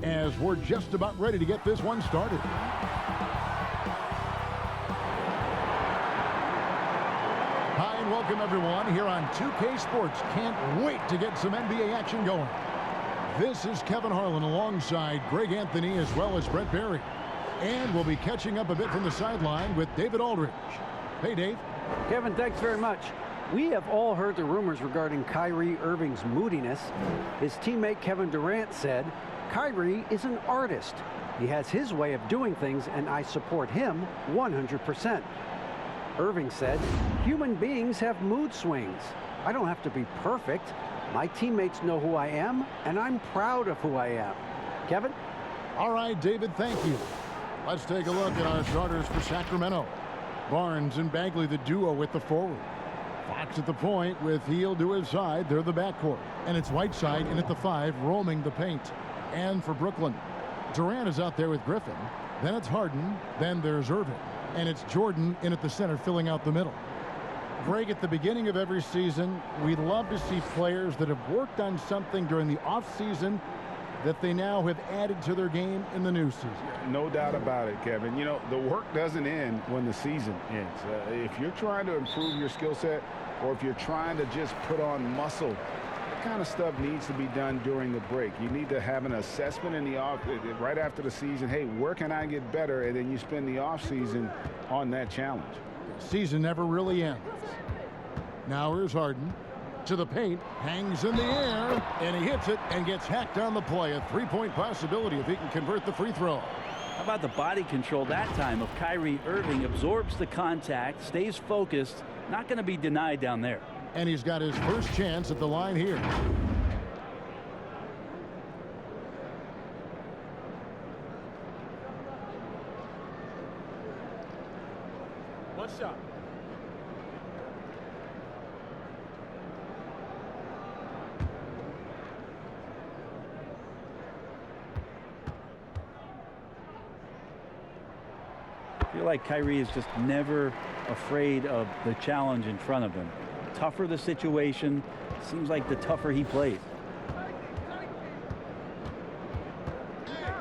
as we're just about ready to get this one started. Hi and welcome everyone here on 2K Sports. Can't wait to get some NBA action going. This is Kevin Harlan alongside Greg Anthony as well as Brett Berry. And we'll be catching up a bit from the sideline with David Aldridge. Hey, Dave. Kevin, thanks very much. We have all heard the rumors regarding Kyrie Irving's moodiness. His teammate Kevin Durant said, Kyrie is an artist. He has his way of doing things, and I support him 100%. Irving said, human beings have mood swings. I don't have to be perfect. My teammates know who I am, and I'm proud of who I am. Kevin? All right, David, thank you. Let's take a look at our starters for Sacramento. Barnes and Bagley, the duo with the forward. Fox at the point with Heel to his side. They're the backcourt. And it's Whiteside in at the 5, roaming the paint. And for Brooklyn, Durant is out there with Griffin. Then it's Harden. Then there's Irving. And it's Jordan in at the center, filling out the middle. Greg, at the beginning of every season, we'd love to see players that have worked on something during the offseason that they now have added to their game in the new season. No doubt about it, Kevin. You know, the work doesn't end when the season ends. If you're trying to improve your skill set or if you're trying to just put on muscle, that kind of stuff needs to be done during the break. You need to have an assessment in the off right after the season. Hey, where can I get better? And then you spend the off season on that challenge. Season never really ends. Now here's Harden. To the paint, hangs in the air, and he hits it and gets hacked on the play. A three-point possibility if he can convert the free throw. How about the body control that time of Kyrie Irving? Absorbs the contact, stays focused, not going to be denied down there. And he's got his first chance at the line here. One shot. I feel like Kyrie is just never afraid of the challenge in front of him. Tougher the situation, seems like the tougher he plays.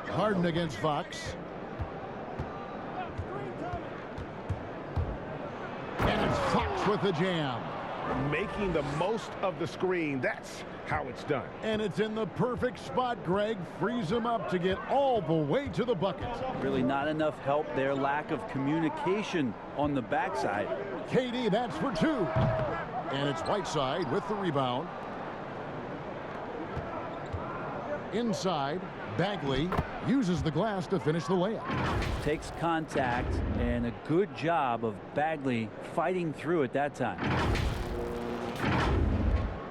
Harden against Fox. And it's Fox with the jam. Making the most of the screen. That's how it's done. And it's in the perfect spot, Greg. Frees him up to get all the way to the bucket. Really not enough help there. Lack of communication on the backside. KD, that's for 2. And it's Whiteside with the rebound. Inside, Bagley uses the glass to finish the layup. Takes contact, and a good job of Bagley fighting through at that time.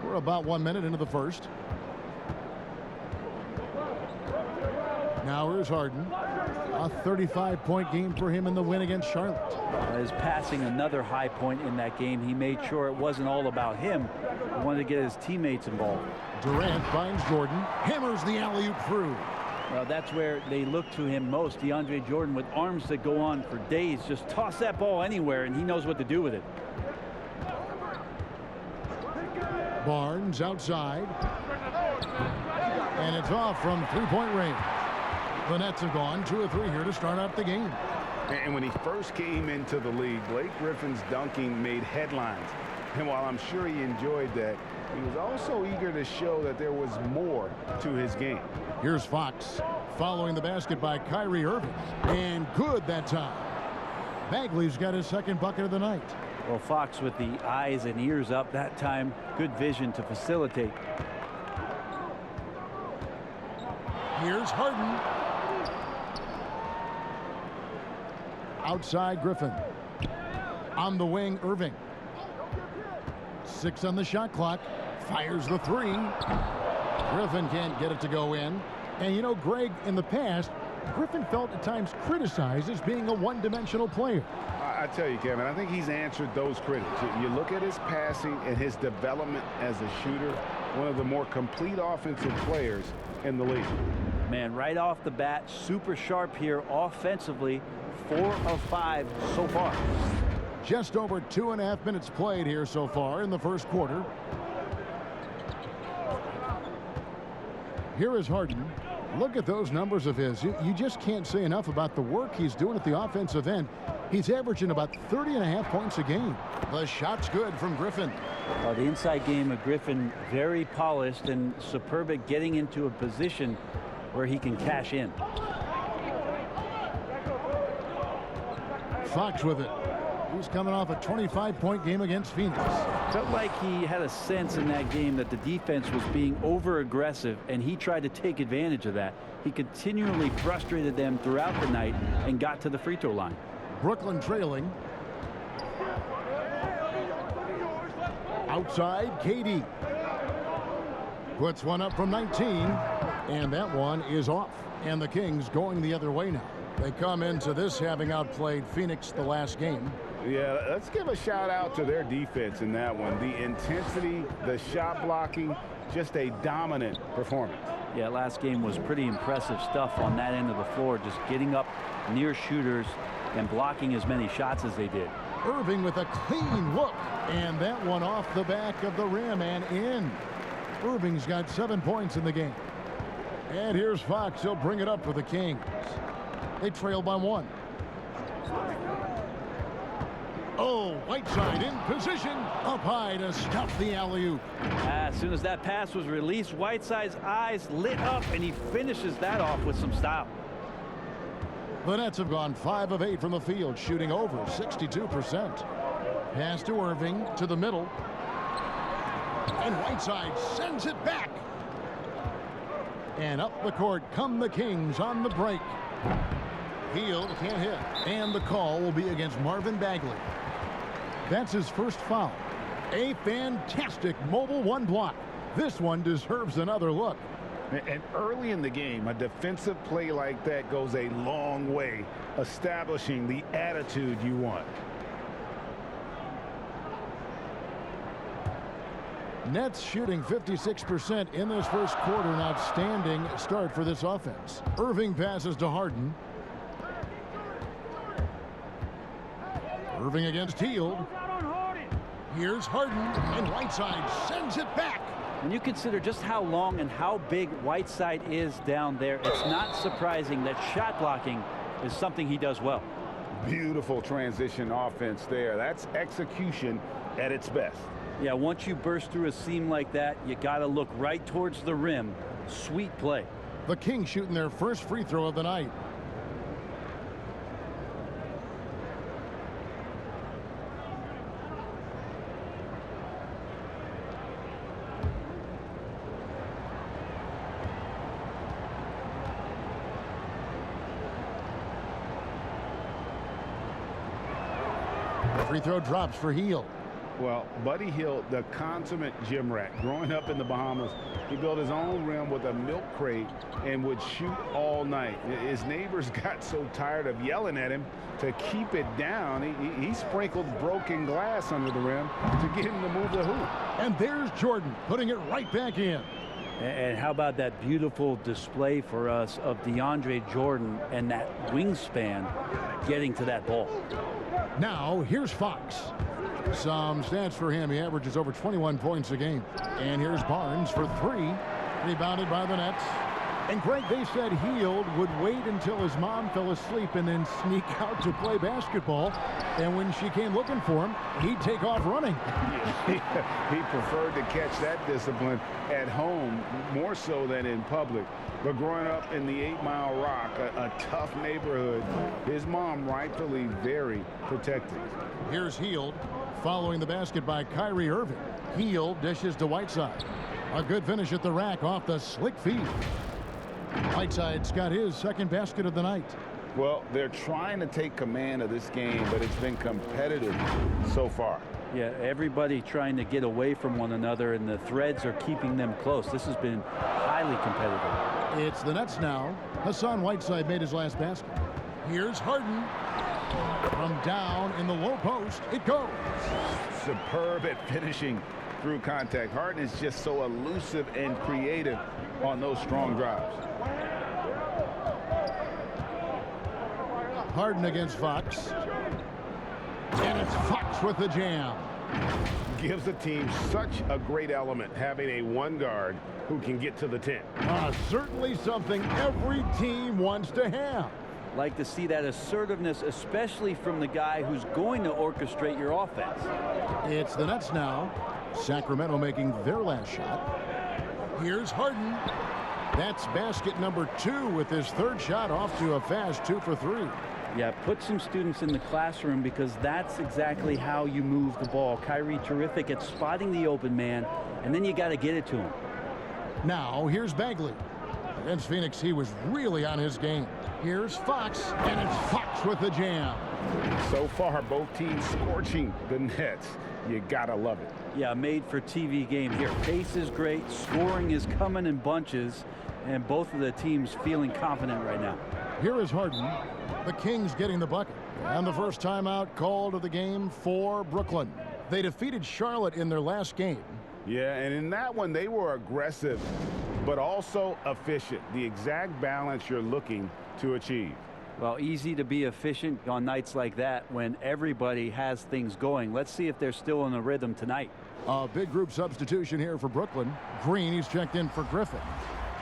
We're about 1 minute into the first. Now here's Harden. A 35-point game for him in the win against Charlotte. His passing, another high point in that game. He made sure it wasn't all about him. He wanted to get his teammates involved. Durant finds Jordan, hammers the alley-oop through. Well, that's where they look to him most. DeAndre Jordan with arms that go on for days. Just toss that ball anywhere, and he knows what to do with it. Barnes outside. And it's off from three-point range. The Nets have gone 2 of 3 here to start out the game. And when he first came into the league, Blake Griffin's dunking made headlines. And while I'm sure he enjoyed that, he was also eager to show that there was more to his game. Here's Fox following the basket by Kyrie Irving. And good that time. Bagley's got his second bucket of the night. Well, Fox with the eyes and ears up that time. Good vision to facilitate. Here's Harden. Outside Griffin. On the wing, Irving. 6 on the shot clock. Fires the 3. Griffin can't get it to go in. And you know, Greg, in the past, Griffin felt at times criticized as being a one-dimensional player. I tell you, Kevin, I think he's answered those critics. You look at his passing and his development as a shooter, one of the more complete offensive players in the league. Man, right off the bat, super sharp here offensively. 4 of 5 so far. Just over 2.5 minutes played here so far in the first quarter. Here is Harden. Look at those numbers of his. You just can't say enough about the work he's doing at the offensive end. He's averaging about 30.5 points a game. The shot's good from Griffin. The inside game of Griffin, very polished and superb at getting into a position where he can cash in. Fox with it. He's coming off a 25-point game against Phoenix. Felt like he had a sense in that game that the defense was being over-aggressive, and he tried to take advantage of that. He continually frustrated them throughout the night and got to the free throw line. Brooklyn trailing. Outside, KD. Puts one up from 19, and that one is off. And the Kings going the other way now. They come into this having outplayed Phoenix the last game. Yeah, let's give a shout out to their defense in that one. The intensity, the shot blocking, just a dominant performance. Yeah, last game was pretty impressive stuff on that end of the floor, just getting up near shooters and blocking as many shots as they did. Irving with a clean look, and that one off the back of the rim and in. Irving's got 7 points in the game. And here's Fox. He'll bring it up for the Kings. They trail by 1. Oh, Whiteside in position, up high to stop the alley-oop. As soon as that pass was released, Whiteside's eyes lit up, and he finishes that off with some style. The Nets have gone 5 of 8 from the field, shooting over 62%. Pass to Irving, to the middle. And Whiteside sends it back. And up the court come the Kings on the break. Hield can't hit. And the call will be against Marvin Bagley. That's his first foul. A fantastic mobile 1 block. This one deserves another look. And early in the game, a defensive play like that goes a long way, establishing the attitude you want. Nets shooting 56% in this first quarter. An outstanding start for this offense. Irving passes to Harden. Irving against Hield. Here's Harden, and Whiteside sends it back. When you consider just how long and how big Whiteside is down there, it's not surprising that shot blocking is something he does well. Beautiful transition offense there. That's execution at its best. Yeah, once you burst through a seam like that, you got to look right towards the rim. Sweet play. The Kings shooting their first free throw of the night. Free throw drops for Hield. Well, Buddy Hield, the consummate gym rat. Growing up in the Bahamas, he built his own rim with a milk crate and would shoot all night. His neighbors got so tired of yelling at him to keep it down. He sprinkled broken glass under the rim to get him to move the hoop. And there's Jordan putting it right back in. And how about that beautiful display for us of DeAndre Jordan and that wingspan getting to that ball. Now, here's Fox. Some stats for him. He averages over 21 points a game. And here's Barnes for 3. Rebounded by the Nets. And Greg, they said Hield would wait until his mom fell asleep and then sneak out to play basketball. And when she came looking for him, he'd take off running. He preferred to catch that discipline at home more so than in public. But growing up in the 8 Mile Rock, a tough neighborhood, his mom rightfully very protective. Here's Hield following the basket by Kyrie Irving. Hield dishes to Whiteside. A good finish at the rack off the slick feed. Whiteside's got his second basket of the night. Well, they're trying to take command of this game, but it's been competitive so far. Yeah, everybody trying to get away from one another, and the threads are keeping them close. This has been highly competitive. It's the Nets now. Hassan Whiteside made his last basket. Here's Harden. From down in the low post, it goes. Superb at finishing through contact. Harden is just so elusive and creative on those strong drives. Harden against Fox. And it's Fox with the jam. Gives the team such a great element having a one guard who can get to the 10. Certainly something every team wants to have. Like to see that assertiveness, especially from the guy who's going to orchestrate your offense. It's the Nets now. Sacramento making their last shot. Here's Harden. That's basket number 2 with his third shot off to a fast 2 for 3. Yeah, put some students in the classroom because that's exactly how you move the ball. Kyrie terrific at spotting the open man, and then you got to get it to him. Now here's Bagley. Against Phoenix, he was really on his game. Here's Fox, and it's Fox with the jam. So far, both teams scorching the Nets. You gotta love it. Yeah, made for TV game here. Pace is great, scoring is coming in bunches, and both of the teams feeling confident right now. Here is Harden. The Kings getting the bucket. And the first timeout called of the game for Brooklyn. They defeated Charlotte in their last game. Yeah, and in that one, they were aggressive, but also efficient. The exact balance you're looking to achieve. Well, easy to be efficient on nights like that when everybody has things going. Let's see if they're still in the rhythm tonight. A big group substitution here for Brooklyn. Green, he's checked in for Griffin.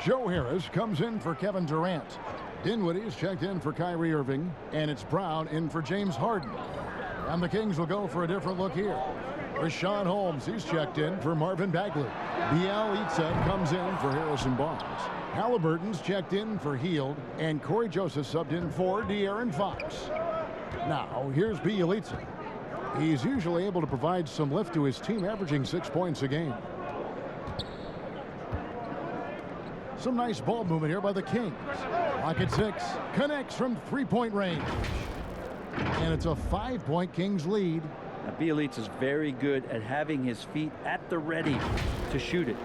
Joe Harris comes in for Kevin Durant. Dinwiddie's checked in for Kyrie Irving, and it's Brown in for James Harden. And the Kings will go for a different look here. Rashawn Holmes, he's checked in for Marvin Bagley. Bielitsa comes in for Harrison Barnes. Halliburton's checked in for Hield, and Corey Joseph subbed in for De'Aaron Fox. Now, here's Bielitsa. He's usually able to provide some lift to his team, averaging 6 points a game. Some nice ball movement here by the Kings. Lock at 6. Connects from three-point range. And it's a 5-point Kings lead. Now, Bielitsa is very good at having his feet at the ready to shoot it.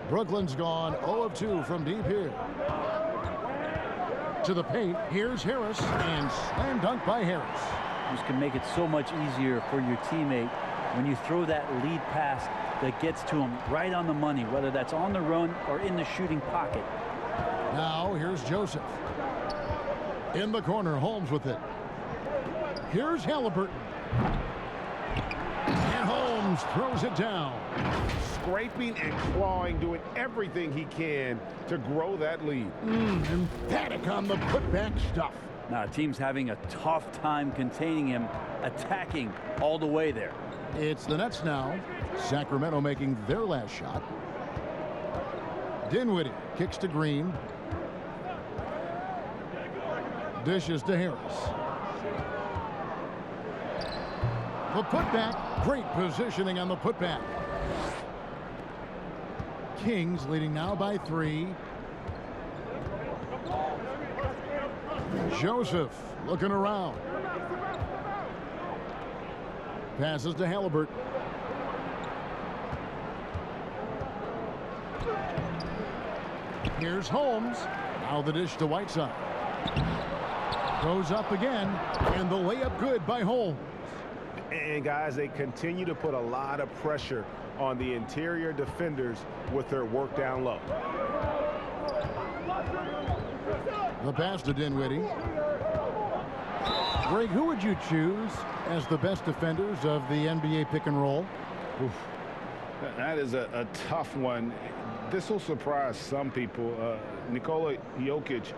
Brooklyn's gone 0 of 2 from deep here. To the paint, here's Harris, and slam dunk by Harris. This can make it so much easier for your teammate when you throw that lead pass that gets to him right on the money, whether that's on the run or in the shooting pocket. Now here's Joseph. In the corner, Holmes with it. Here's Halliburton. And Holmes throws it down. Scraping and clawing, doing everything he can to grow that lead. Emphatic on the putback stuff. Now, team's having a tough time containing him, attacking all the way there. It's the Nets now. Sacramento making their last shot. Dinwiddie kicks to Green. Dishes to Harris. The putback. Great positioning on the putback. Kings leading now by 3. Joseph looking around. Passes to Halliburton. Here's Holmes. Now the dish to Whiteside. Goes up again, and the layup good by Holmes. And guys, they continue to put a lot of pressure on the interior defenders with their work down low. The pass to Dinwiddie. Greg, who would you choose as the best defenders of the NBA pick and roll? Oof. That is a tough one. This will surprise some people. Nikola Jokic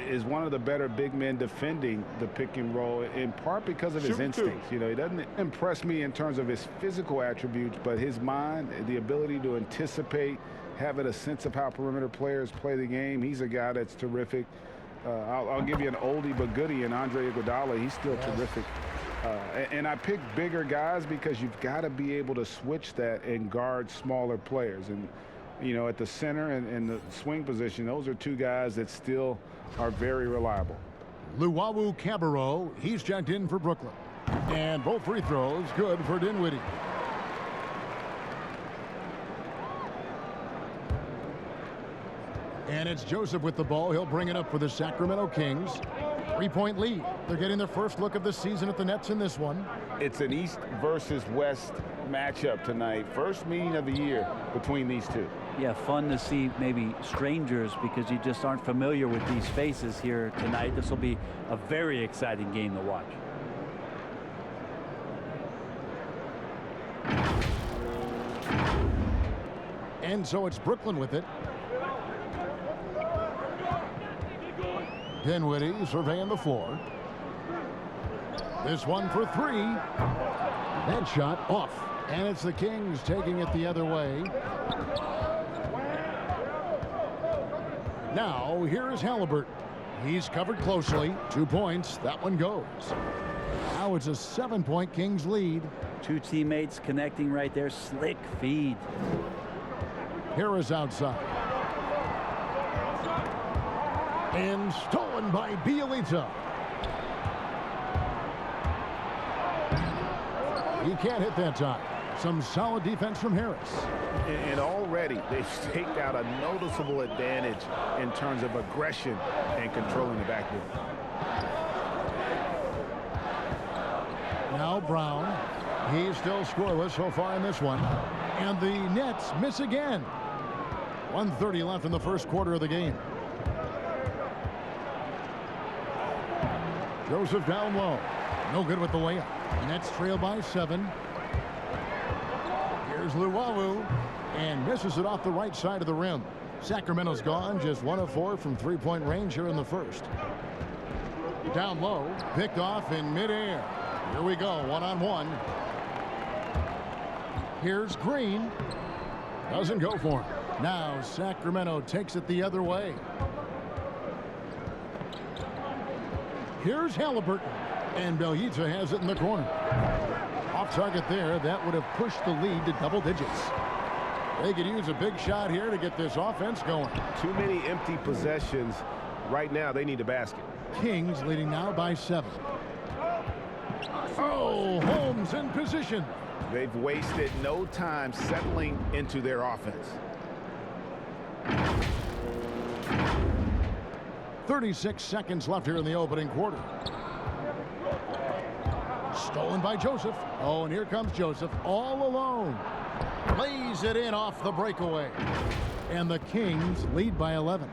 is one of the better big men defending the pick and roll, in part because of his instincts. You know, he doesn't impress me in terms of his physical attributes, but his mind, the ability to anticipate, having a sense of how perimeter players play the game. He's a guy that's terrific. I'll give you an oldie but goodie in Andre Iguodala. He's still terrific. And I pick bigger guys because you've got to be able to switch that and guard smaller players. And, you know, at the center and the swing position, those are two guys that still are very reliable. Luwawu Cabarro, he's checked in for Brooklyn. And both free throws good for Dinwiddie. And it's Joseph with the ball. He'll bring it up for the Sacramento Kings. 3-point lead. They're getting their first look of the season at the Nets in this one. It's an East versus West matchup tonight. First meeting of the year between these two. Yeah, fun to see maybe strangers because you just aren't familiar with these faces here tonight. This will be a very exciting game to watch. And so it's Brooklyn with it. Dinwiddie surveying the floor. This one for three. That shot off. And it's the Kings taking it the other way. Now here's Halliburton. He's covered closely. 2 points. That one goes. Now it's a 7-point Kings lead. Two teammates connecting right there. Slick feed. Harris outside. And stolen by Bielitsa. He can't hit that time. Some solid defense from Harris. And already they've staked out a noticeable advantage in terms of aggression and controlling the backboard. Now Brown. He's still scoreless so far in this one. And the Nets miss again. 1:30 left in the first quarter of the game. Joseph down low. No good with the layup. Nets trail by 7. Here's Luwawu. And misses it off the right side of the rim. Sacramento's gone. Just 1 of 4 from three-point range here in the first. Down low. Picked off in midair. Here we go. One-on-one. Here's Green. Doesn't go for him. Now Sacramento takes it the other way. Here's Halliburton. And Bielitsa has it in the corner. Off target there. That would have pushed the lead to double digits. They could use a big shot here to get this offense going. Too many empty possessions. Right now they need a basket. Kings leading now by 7. Oh, Holmes in position. They've wasted no time settling into their offense. 36 seconds left here in the opening quarter. Stolen by Joseph. Oh, and here comes Joseph all alone. Lays it in off the breakaway. And the Kings lead by 11.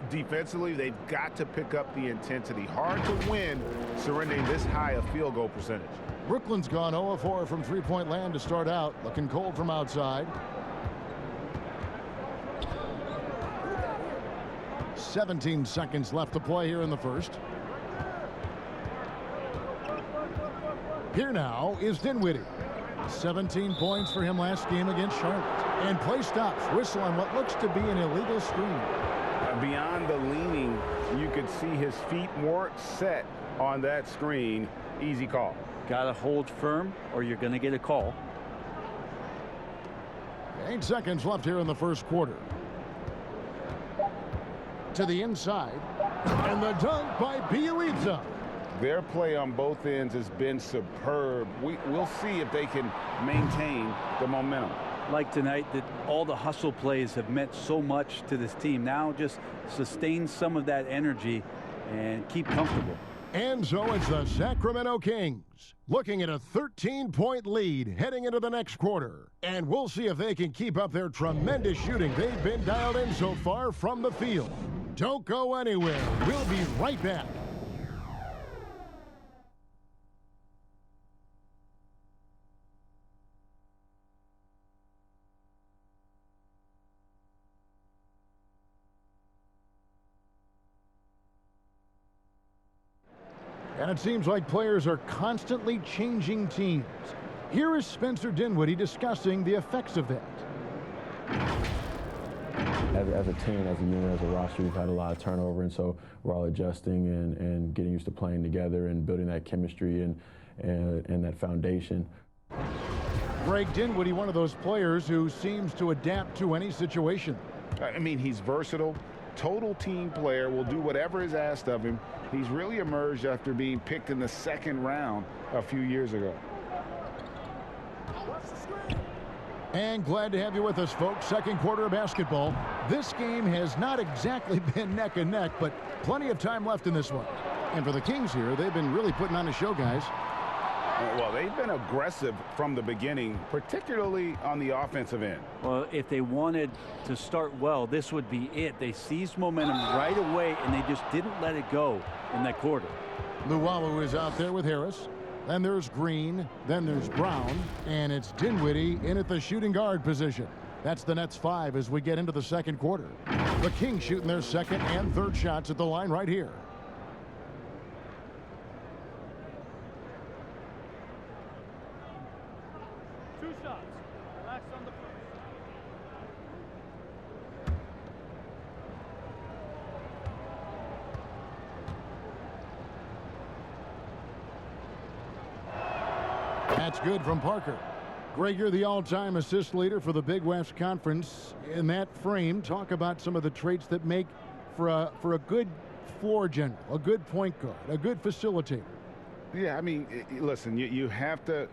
Defensively, they've got to pick up the intensity. Hard to win surrendering this high a field goal percentage. Brooklyn's gone 0 of 4 from three-point land to start out. Looking cold from outside. 17 seconds left to play here in the first. Here now is Dinwiddie. 17 points for him last game against Charlotte. And play stops. Whistle on what looks to be an illegal screen. Beyond the leaning, you could see his feet weren't set on that screen. Easy call. Gotta hold firm or you're gonna get a call. 8 seconds left here in the first quarter. To the inside. And the dunk by Bielitsa. Their play on both ends has been superb. We'll see if they can maintain the momentum. Like tonight, that all the hustle plays have meant so much to this team. Now just sustain some of that energy and keep comfortable. And so it's the Sacramento Kings looking at a 13-point lead heading into the next quarter. And we'll see if they can keep up their tremendous shooting they've been dialed in so far from the field. Don't go anywhere. We'll be right back. And it seems like players are constantly changing teams. Here is Spencer Dinwiddie discussing the effects of that. As a team, as a unit, as a roster, we've had a lot of turnover, and so we're all adjusting and getting used to playing together and building that chemistry and that foundation. Greg Dinwiddie, one of those players who seems to adapt to any situation. I mean, he's versatile, total team player, will do whatever is asked of him. He's really emerged after being picked in the second round a few years ago. And glad to have you with us, folks. Second quarter of basketball. This game has not exactly been neck and neck, but plenty of time left in this one. And for the Kings here, they've been really putting on a show, guys. Well, they've been aggressive from the beginning, particularly on the offensive end. Well, if they wanted to start well, this would be it. They seized momentum right away, and they just didn't let it go in that quarter. Luwawu is out there with Harris. Then there's Green. Then there's Brown. And it's Dinwiddie in at the shooting guard position. That's the Nets 5 as we get into the second quarter. The Kings shooting their second and third shots at the line right here. Two shots. Relax on the first. That's good from Parker. Greg, you're the all-time assist leader for the Big West Conference. In that frame, talk about some of the traits that make for a good floor general, a good point guard, a good facilitator. Yeah, I mean, listen, you have to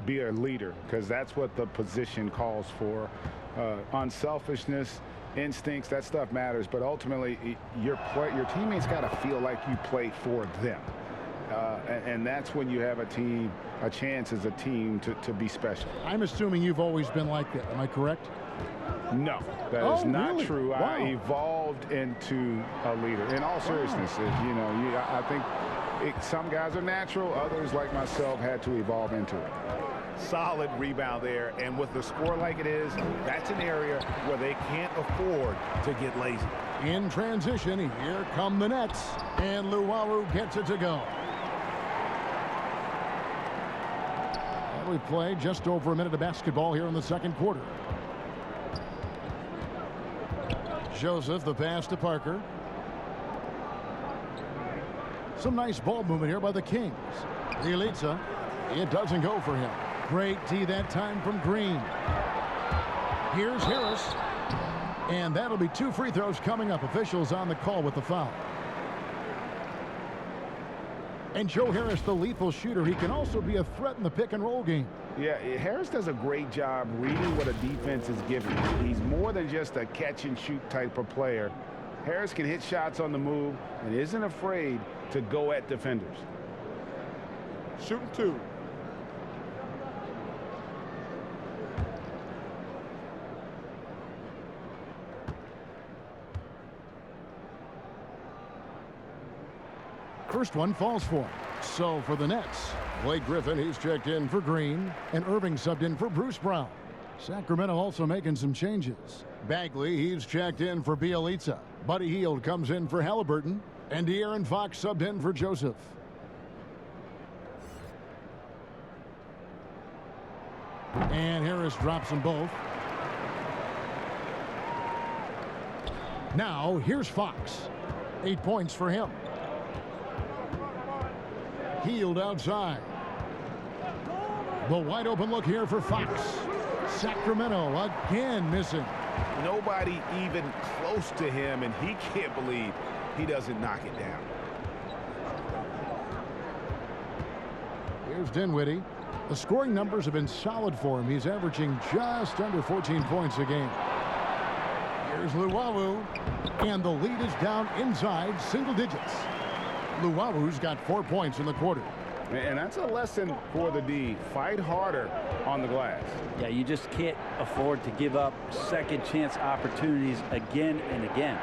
be a leader because that's what the position calls for. Unselfishness, instincts, that stuff matters. But ultimately, your teammates got to feel like you play for them. And that's when you have a chance as a team to be special. I'm assuming you've always been like that. Am I correct? No, that is not really? true. Wow. I evolved into a leader. In all seriousness, I think some guys are natural. Others, like myself, had to evolve into it. Solid rebound there, and with the score like it is, that's an area where they can't afford to get lazy. In transition, here come the Nets, and Luwawu gets it to go. And we play just over a minute of basketball here in the second quarter. Joseph, the pass to Parker. Some nice ball movement here by the Kings. Bielitsa, it doesn't go for him. Great D that time from Green. Here's Harris. And that'll be 2 free throws coming up. Officials on the call with the foul. And Joe Harris, the lethal shooter, he can also be a threat in the pick-and-roll game. Yeah, Harris does a great job reading what a defense is giving. He's more than just a catch-and-shoot type of player. Harris can hit shots on the move and isn't afraid to go at defenders. Shooting 2. First one falls for him. So for the Nets, Blake Griffin, he's checked in for Green, and Irving subbed in for Bruce Brown. Sacramento also making some changes. Bagley, he's checked in for Bielitsa. Buddy Hield comes in for Halliburton, and De'Aaron Fox subbed in for Joseph. And Harris drops them both. Now, here's Fox. 8 points for him. Hield outside. The wide open look here for Fox. Sacramento again missing. Nobody even close to him, and he can't believe he doesn't knock it down. Here's Dinwiddie. The scoring numbers have been solid for him. He's averaging just under 14 points a game. Here's Luwawu, and the lead is down inside single digits. Luwawu's got 4 points in the quarter. And that's a lesson for the D. Fight harder on the glass. Yeah, you just can't afford to give up second chance opportunities again and again.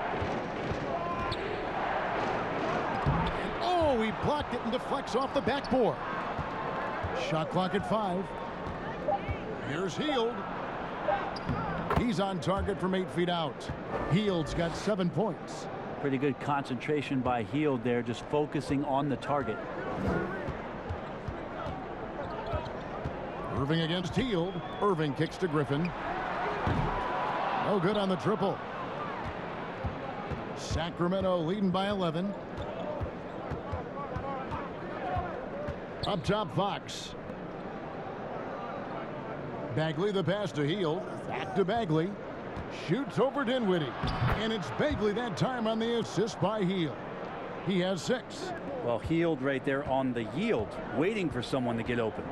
Oh, he blocked it and deflects off the backboard. Shot clock at 5. Here's Hield. He's on target from 8 feet out. Hield's got 7 points. Pretty good concentration by Hield there, just focusing on the target. Irving against Hield. Irving kicks to Griffin. No good on the triple. Sacramento leading by 11. Up top, Fox. Bagley, the pass to Hield. Back to Bagley. Shoots over Dinwiddie. And it's Bagley that time on the assist by Hield. He has 6. Well, Hield right there on the yield, waiting for someone to get open.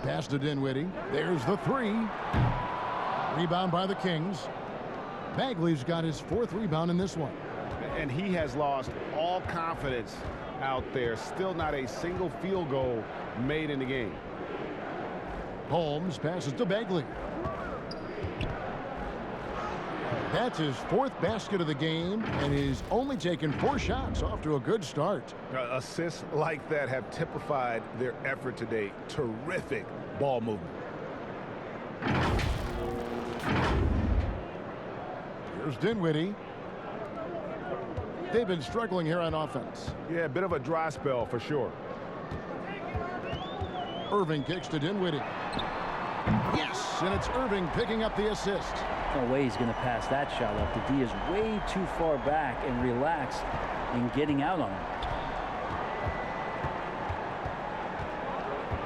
Pass to Dinwiddie. There's the 3. Rebound by the Kings. Bagley's got his 4th rebound in this one. And he has lost all confidence out there. Still not a single field goal made in the game. Holmes passes to Bagley. That's his 4th basket of the game, and he's only taken 4 shots. Off to a good start. Assists like that have typified their effort today. Terrific ball movement. Here's Dinwiddie. They've been struggling here on offense. Yeah, a bit of a dry spell for sure. Irving kicks to Dinwiddie. Yes, and it's Irving picking up the assist. No way he's going to pass that shot up. The D is way too far back and relaxed in getting out on him.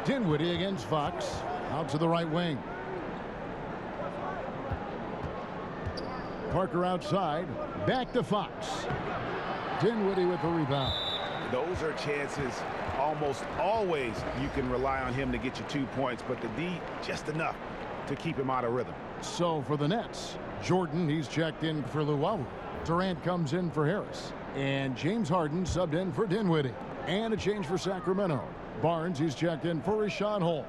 Dinwiddie against Fox. Out to the right wing. Parker outside. Back to Fox. Dinwiddie with the rebound. Those are chances almost always you can rely on him to get you 2 points, but the D just enough to keep him out of rhythm. So for the Nets, Jordan, he's checked in for Luwawu. Durant comes in for Harris. And James Harden subbed in for Dinwiddie. And a change for Sacramento. Barnes, he's checked in for Rashawn Holmes.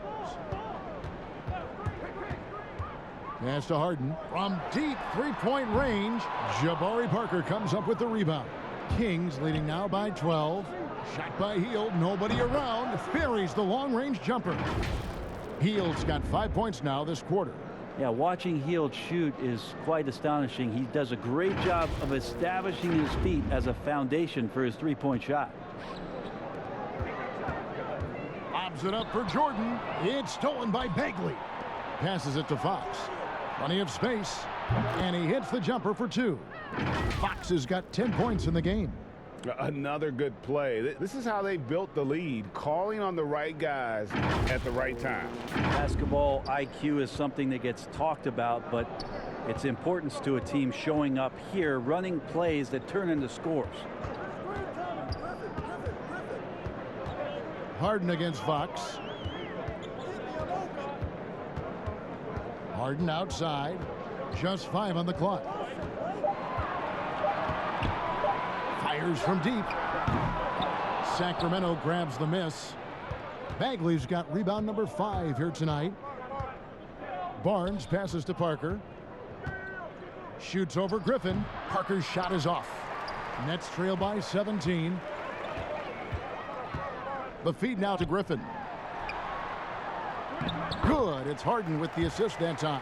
Pass to Harden. From deep three-point range, Jabari Parker comes up with the rebound. Kings leading now by 12. Shot by Hield, nobody around. Buries the long-range jumper. Hield's got 5 points now this quarter. Yeah, watching Hield shoot is quite astonishing. He does a great job of establishing his feet as a foundation for his three-point shot. Lobs it up for Jordan. It's stolen by Bagley. Passes it to Fox. Plenty of space. And he hits the jumper for 2. Fox has got 10 points in the game. Another good play. This is how they built the lead, calling on the right guys at the right time. Basketball IQ is something that gets talked about, but its importance to a team showing up here, running plays that turn into scores. Harden against Fox. Harden outside. Just 5 on the clock. Fires from deep. Sacramento grabs the miss. Bagley's got rebound number 5 here tonight. Barnes passes to Parker. Shoots over Griffin. Parker's shot is off. Nets trail by 17. The feed now to Griffin. Good. It's Harden with the assist that time.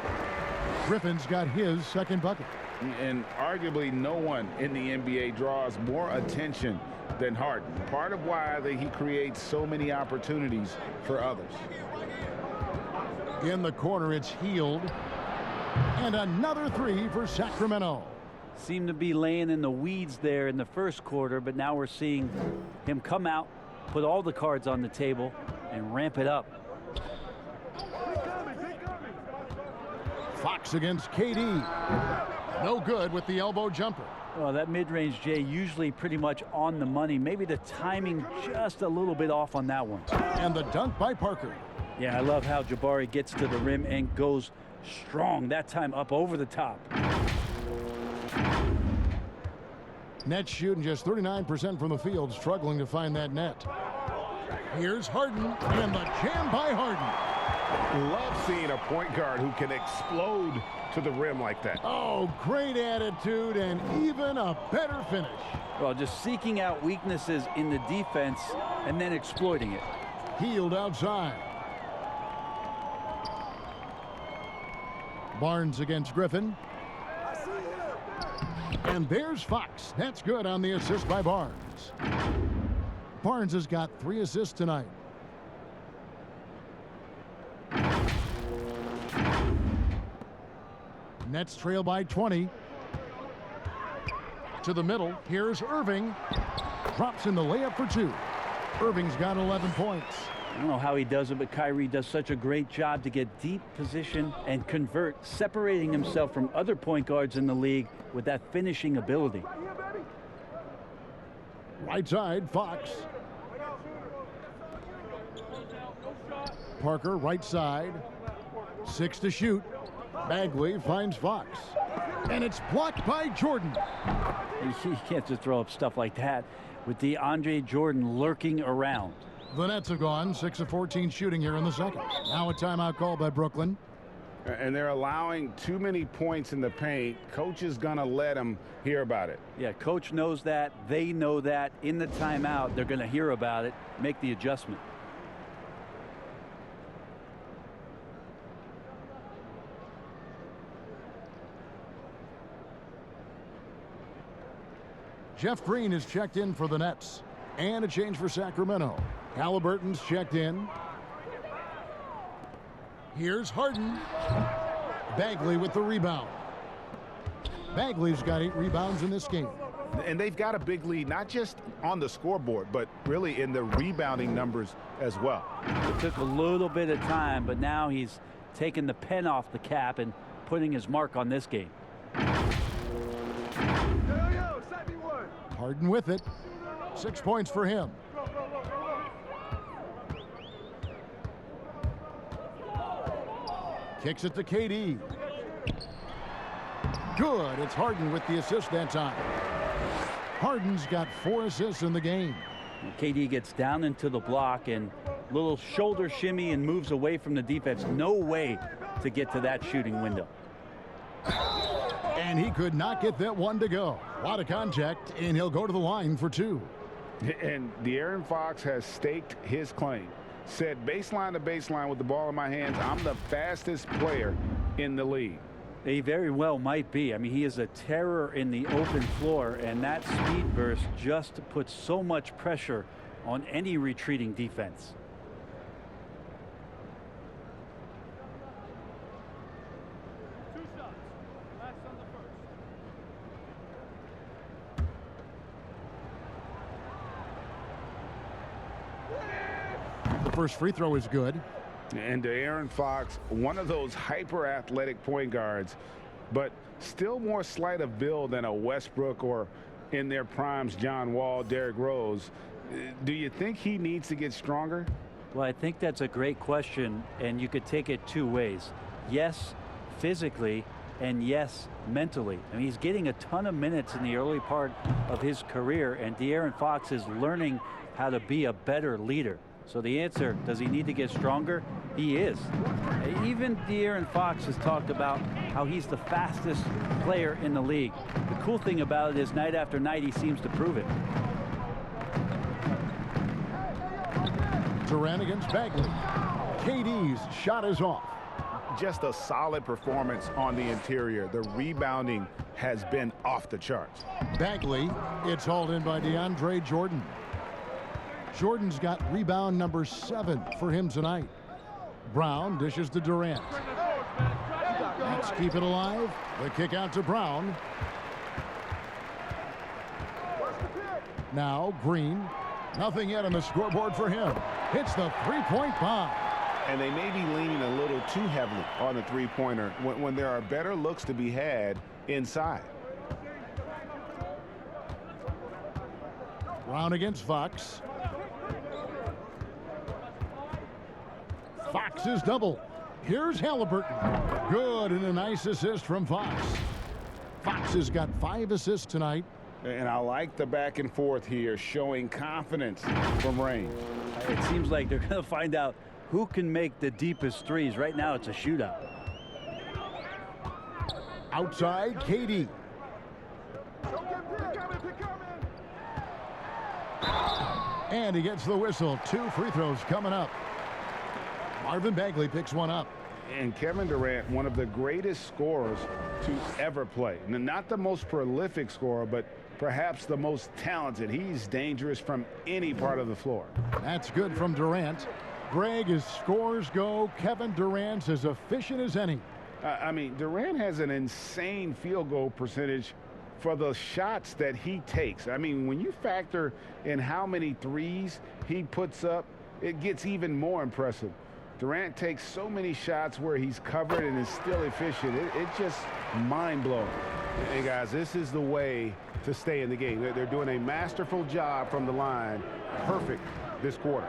Griffin's got his second bucket. And arguably no one in the NBA draws more attention than Harden. Part of why he creates so many opportunities for others. In the corner, it's Hield. And another 3 for Sacramento. Seemed to be laying in the weeds there in the first quarter, but now we're seeing him come out, put all the cards on the table, and ramp it up. Fox against KD. No good with the elbow jumper. Well, that mid-range, Jay, usually pretty much on the money. Maybe the timing just a little bit off on that one. And the dunk by Parker. Yeah, I love how Jabari gets to the rim and goes strong. That time up over the top. Nets shooting just 39% from the field, struggling to find that net. Here's Harden, and the jam by Harden. Love seeing a point guard who can explode to the rim like that. Oh, great attitude and even a better finish. Well, just seeking out weaknesses in the defense and then exploiting it. Hield outside. Barnes against Griffin. And there's Fox. That's good on the assist by Barnes. Barnes has got 3 assists tonight. Nets trail by 20. To the middle. Here's Irving. Drops in the layup for 2. Irving's got 11 points. I don't know how he does it, but Kyrie does such a great job to get deep position and convert, separating himself from other point guards in the league with that finishing ability. Right side, Fox. Parker, right side. 6 to shoot. Bagley finds Fox. And it's blocked by Jordan. You can't just throw up stuff like that with DeAndre Jordan lurking around. The Nets have gone 6 of 14 shooting here in the second. Now a timeout call by Brooklyn. And they're allowing too many points in the paint. Coach is going to let them hear about it. Yeah, coach knows that. They know that. In the timeout, they're going to hear about it, make the adjustment. Jeff Green is checked in for the Nets. And a change for Sacramento. Halliburton's checked in. Here's Harden. Bagley with the rebound. Bagley's got 8 rebounds in this game. And they've got a big lead, not just on the scoreboard, but really in the rebounding numbers as well. It took a little bit of time, but now he's taking the pen off the cap and putting his mark on this game. Harden with it. 6 points for him. Kicks it to KD. Good. It's Harden with the assist that time. Harden's got 4 assists in the game. KD gets down into the block and little shoulder shimmy and moves away from the defense. No way to get to that shooting window. And he could not get that one to go. A lot of contact, and he'll go to the line for 2. And De'Aaron Fox has staked his claim. Said baseline to baseline with the ball in my hands, I'm the fastest player in the league. He very well might be. I mean, he is a terror in the open floor, and that speed burst just puts so much pressure on any retreating defense. The first free throw is good. And De'Aaron Fox, one of those hyper-athletic point guards, but still more slight of build than a Westbrook or, in their primes, John Wall, Derrick Rose. Do you think he needs to get stronger? Well, I think that's a great question, and you could take it 2 ways. Yes, physically, and yes, mentally. I mean, he's getting a ton of minutes in the early part of his career, and De'Aaron Fox is learning how to be a better leader. So the answer, does he need to get stronger? He is. Even De'Aaron Fox has talked about how he's the fastest player in the league. The cool thing about it is night after night he seems to prove it. Durant against Bagley. KD's shot is off. Just a solid performance on the interior. The rebounding has been off the charts. Bagley, it's hauled in by DeAndre Jordan. Jordan's got rebound number 7 for him tonight. Brown dishes to Durant. Let's keep it alive. The kick out to Brown. Now Green. Nothing yet on the scoreboard for him. Hits the three-point bomb. And they may be leaning a little too heavily on the three-pointer when there are better looks to be had inside. Brown against Fox. Fox is double. Here's Halliburton. Good, and a nice assist from Fox. Fox has got 5 assists tonight. And I like the back and forth here, showing confidence from range. It seems like they're going to find out who can make the deepest threes. Right now it's a shootout. Outside, KD. And he gets the whistle. 2 free throws coming up. Marvin Bagley picks one up. And Kevin Durant, one of the greatest scorers to ever play. Not the most prolific scorer, but perhaps the most talented. He's dangerous from any part of the floor. That's good from Durant. Greg, as scores go, Kevin Durant's as efficient as any. I mean, Durant has an insane field goal percentage for the shots that he takes. I mean, when you factor in how many threes he puts up, it gets even more impressive. Durant takes so many shots where he's covered and is still efficient. It's just mind-blowing. Hey, guys, this is the way to stay in the game. They're doing a masterful job from the line. Perfect this quarter.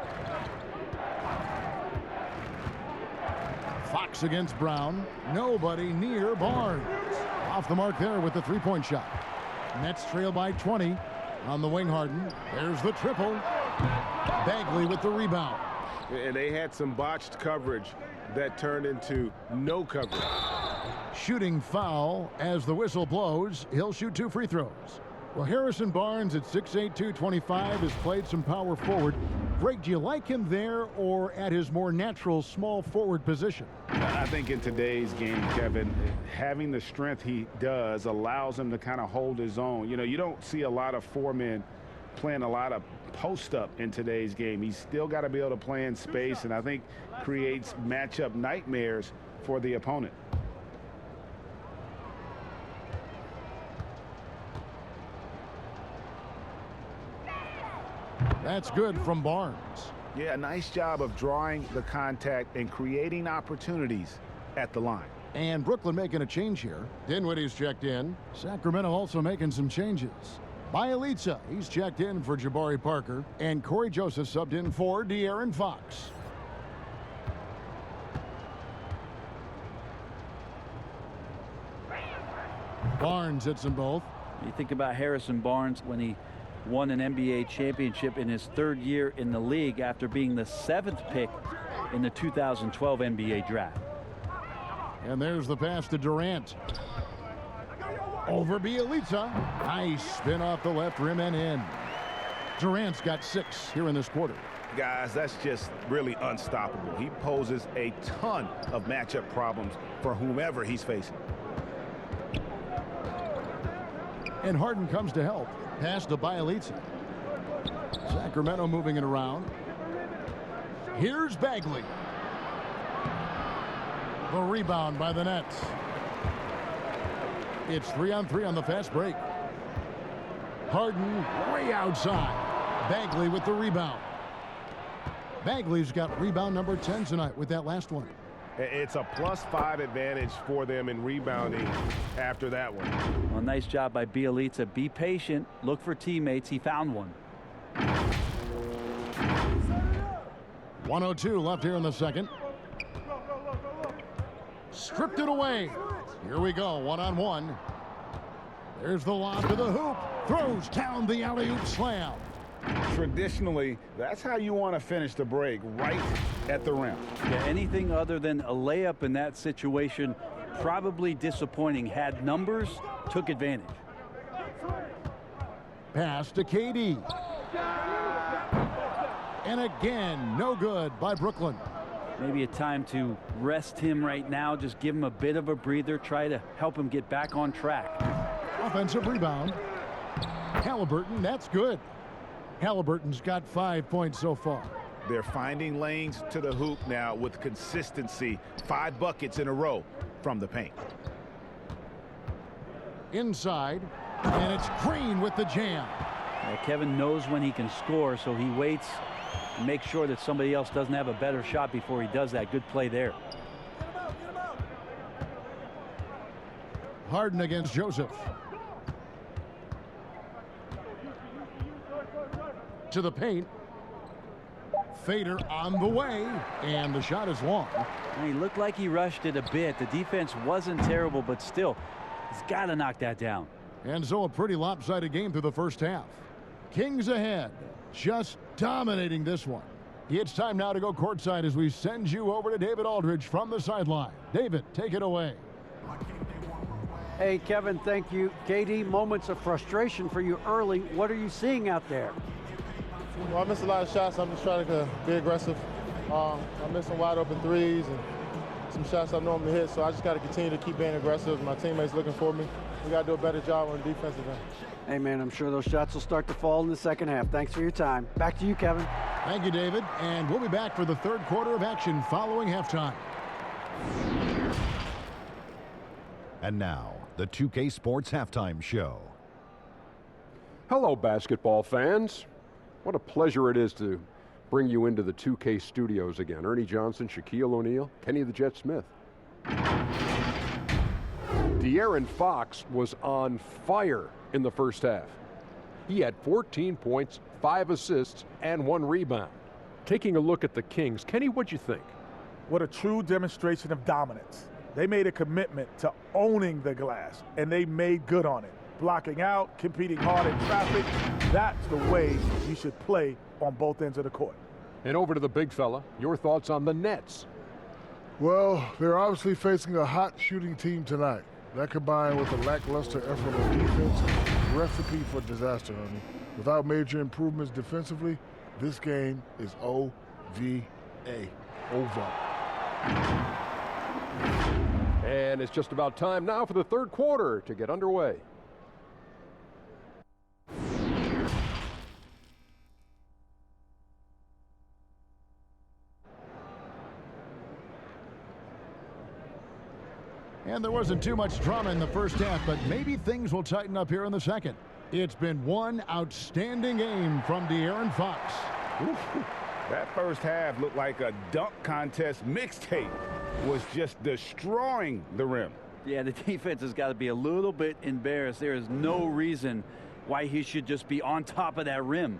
Fox against Brown. Nobody near Barnes. Off the mark there with the three-point shot. Nets trail by 20 on the wing. Harden. There's the triple. Bagley with the rebound. And they had some botched coverage that turned into no coverage. Shooting foul as the whistle blows. He'll shoot 2 free throws. Well, Harrison Barnes at 6'8", 225 has played some power forward. Greg, do you like him there or at his more natural small forward position? I think in today's game, Kevin, having the strength he does allows him to kind of hold his own. You know, you don't see a lot of four-men playing a lot of post-up in today's game. He's still got to be able to play in space, and I think creates matchup nightmares for the opponent. That's good from Barnes. Yeah, nice job of drawing the contact and creating opportunities at the line. And Brooklyn making a change here. Dinwiddie's checked in. Sacramento also making some changes. Bielitsa, he's checked in for Jabari Parker. And Corey Joseph subbed in for De'Aaron Fox. Barnes hits them both. You think about Harrison Barnes when he won an NBA championship in his third year in the league after being the 7th pick in the 2012 NBA draft. And there's the pass to Durant. Over Bielitsa. Nice spin off the left rim and in. Durant's got 6 here in this quarter. Guys, that's just really unstoppable. He poses a ton of matchup problems for whomever he's facing. And Harden comes to help. Pass to Bielitsa. Sacramento moving it around. Here's Bagley. The rebound by the Nets. It's 3-on-3 on the fast break. Harden way outside. Bagley with the rebound. Bagley's got rebound number 10 tonight with that last one. It's a +5 advantage for them in rebounding after that one. Well, nice job by Bielitsa. Be patient. Look for teammates. He found one. 1:02 left here in the second. Stripped it away. Here we go, 1-on-1. There's the lob to the hoop. Throws down the alley-oop slam. Traditionally, that's how you want to finish the break, right at the rim. Yeah, anything other than a layup in that situation, probably disappointing. Had numbers, took advantage. Pass to KD. And again, no good by Brooklyn. Maybe a time to rest him right now. Just give him a bit of a breather. Try to help him get back on track. Offensive rebound. Halliburton, that's good. Halliburton's got 5 points so far. They're finding lanes to the hoop now with consistency. 5 buckets in a row from the paint. Inside, and it's Green with the jam. Kevin knows when he can score, so he waits and makes sure that somebody else doesn't have a better shot before he does that. Good play there. Harden against Joseph. To the paint. Fader on the way, and the shot is long. And he looked like he rushed it a bit. The defense wasn't terrible, but still, he's got to knock that down. And so a pretty lopsided game through the first half. Kings ahead, just dominating this one. It's time now to go courtside as we send you over to David Aldridge from the sideline. David, take it away. Hey, Kevin, thank you. KD, moments of frustration for you early. What are you seeing out there? Well, I missed a lot of shots. I'm just trying to be aggressive. I missed some wide open threes and some shots I normally hit, so I just got to continue to keep being aggressive. My teammates looking for me. We got to do a better job on the defensive end. Hey, man, I'm sure those shots will start to fall in the second half. Thanks for your time. Back to you, Kevin. Thank you, David. And we'll be back for the third quarter of action following halftime. And now, the 2K Sports Halftime Show. Hello, basketball fans. What a pleasure it is to bring you into the 2K studios again. Ernie Johnson, Shaquille O'Neal, Kenny the Jet Smith. De'Aaron Fox was on fire in the first half. He had 14 points, 5 assists, and 1 rebound. Taking a look at the Kings, Kenny, what'd you think? What a true demonstration of dominance. They made a commitment to owning the glass, and they made good on it. Blocking out, competing hard in traffic. That's the way you should play on both ends of the court. And over to the big fella, your thoughts on the Nets? Well, they're obviously facing a hot shooting team tonight. That combined with a lackluster effort on defense, recipe for disaster, honey. Without major improvements defensively, This game is O-V-A. Over. And it's just about time now for the third quarter to get underway. And there wasn't too much drama in the first half, but maybe things will tighten up here in the second. It's been one outstanding game from De'Aaron Fox. That first half looked like a dunk contest mixtape. Was just destroying the rim. Yeah, the defense has got to be a little bit embarrassed. There is no reason why he should just be on top of that rim.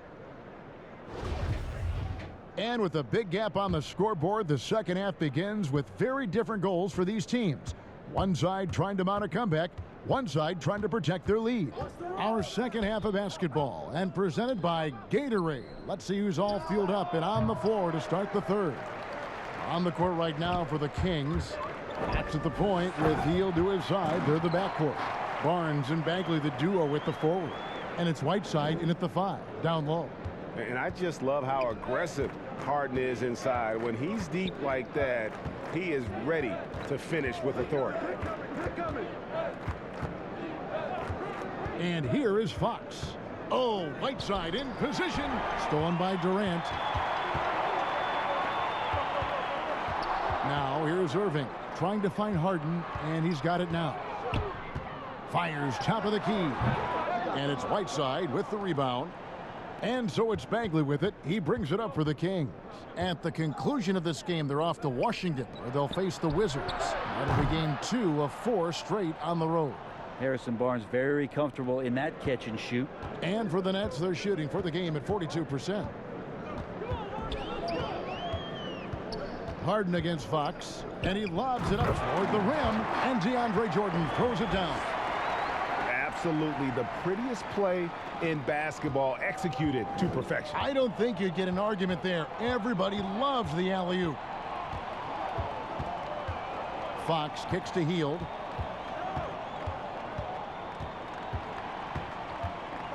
And with a big gap on the scoreboard, the second half begins with very different goals for these teams. One side trying to mount a comeback, one side trying to protect their lead. Our second half of basketball, and presented by Gatorade. Let's see who's all fueled up and on the floor to start the third. On the court right now for the Kings. Fox at the point with Hield to his side. They're the backcourt. Barnes and Bagley, the duo with the forward. And it's Whiteside in at the 5, down low. And I just love how aggressive Harden is inside. When he's deep like that, he is ready to finish with authority. And here is Fox. Oh, Whiteside in position. Stolen by Durant. Now here's Irving trying to find Harden, and he's got it now. Fires top of the key. And it's Whiteside with the rebound. And so it's Bagley with it. He brings it up for the Kings. At the conclusion of this game, they're off to Washington, where they'll face the Wizards. That'll be game 2 of 4 straight on the road. Harrison Barnes very comfortable in that catch and shoot. And for the Nets, they're shooting for the game at 42%. Harden against Fox, and he lobs it up toward the rim, and DeAndre Jordan throws it down. Absolutely the prettiest play in basketball, executed to perfection. I don't think you'd get an argument there. Everybody loves the alley-oop. Fox kicks to Hield.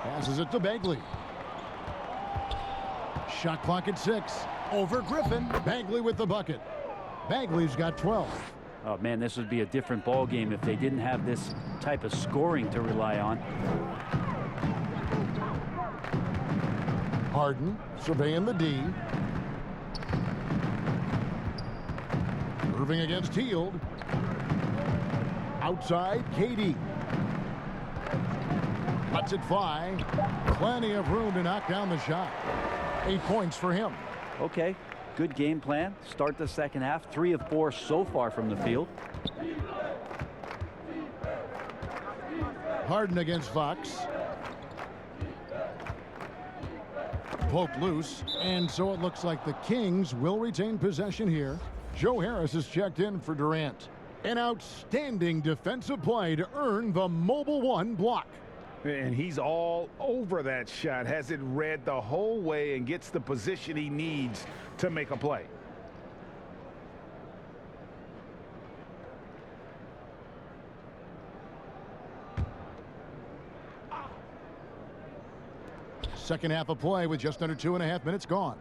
Passes it to Bagley. Shot clock at 6. Over Griffin. Bagley with the bucket. Bagley's got 12. Oh, man, this would be a different ball game if they didn't have this type of scoring to rely on. Harden surveying the D. Irving against Hield. Outside, KD. Lets it fly. Plenty of room to knock down the shot. 8 points for him. Okay, good game plan. Start the second half. 3 of 4 so far from the field. Harden against Fox. Poke loose, and so it looks like the Kings will retain possession here. Joe Harris is checked in for Durant. An outstanding defensive play to earn the Mobile 1 block. And he's all over that shot, has it read the whole way, and gets the position he needs to make a play. Second half of play with just under 2.5 minutes gone.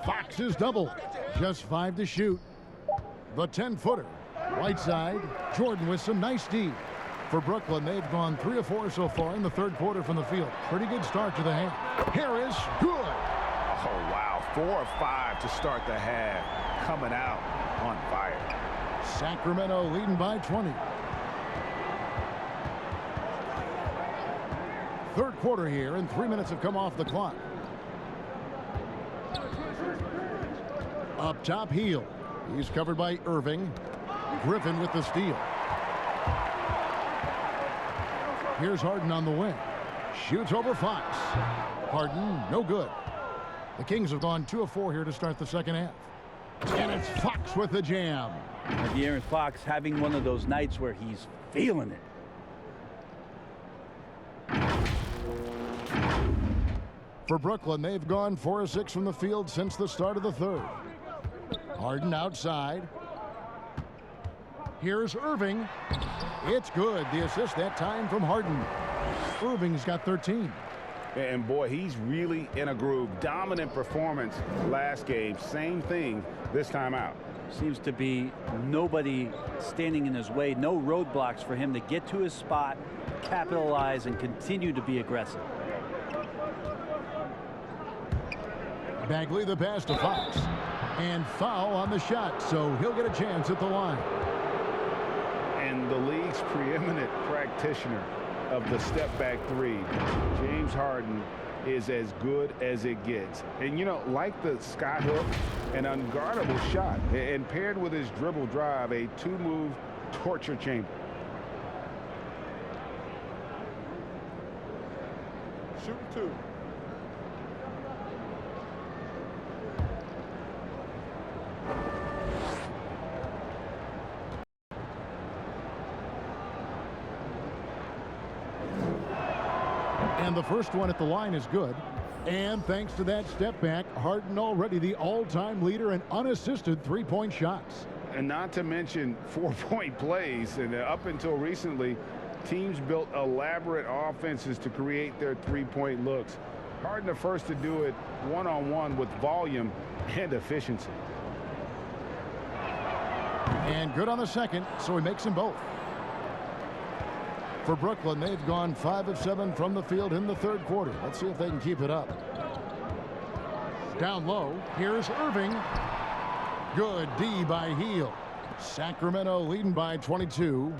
Fox is doubled. Just 5 to shoot. The 10-footer. Whiteside. Jordan with some nice D. For Brooklyn, they've gone 3 of 4 so far in the third quarter from the field. Pretty good start to the half. Harris, good. Oh, wow. 4 of 5 to start the half. Coming out on fire. Sacramento leading by 20. Third quarter here, and 3 minutes have come off the clock. Up top, Hield. He's covered by Irving. Griffin with the steal. Here's Harden on the wing. Shoots over Fox. Harden, no good. The Kings have gone 2 of 4 here to start the second half. And it's Fox with the jam. De'Aaron Fox having one of those nights where he's feeling it. For Brooklyn, they've gone 4 of 6 from the field since the start of the third. Harden outside. Here's Irving. It's good. The assist that time from Harden. Irving's got 13. And boy, he's really in a groove. Dominant performance last game. Same thing this time out. Seems to be nobody standing in his way. No roadblocks for him to get to his spot, capitalize, and continue to be aggressive. Bagley the pass to Fox. And foul on the shot, so he'll get a chance at the line. And the league's preeminent practitioner of the step-back three, James Harden, is as good as it gets. And, you know, like the skyhook, an unguardable shot, and paired with his dribble drive, a two-move torture chamber. Shoot two. And the first one at the line is good. And thanks to that step back, Harden already the all-time leader in unassisted three-point shots. And not to mention 4-point plays. And up until recently, teams built elaborate offenses to create their three-point looks. Harden the first to do it one-on-one with volume and efficiency. And good on the second, so he makes them both. For Brooklyn, they've gone 5 of 7 from the field in the third quarter. Let's see if they can keep it up. Down low, here's Irving. Good D by Hield. Sacramento leading by 22.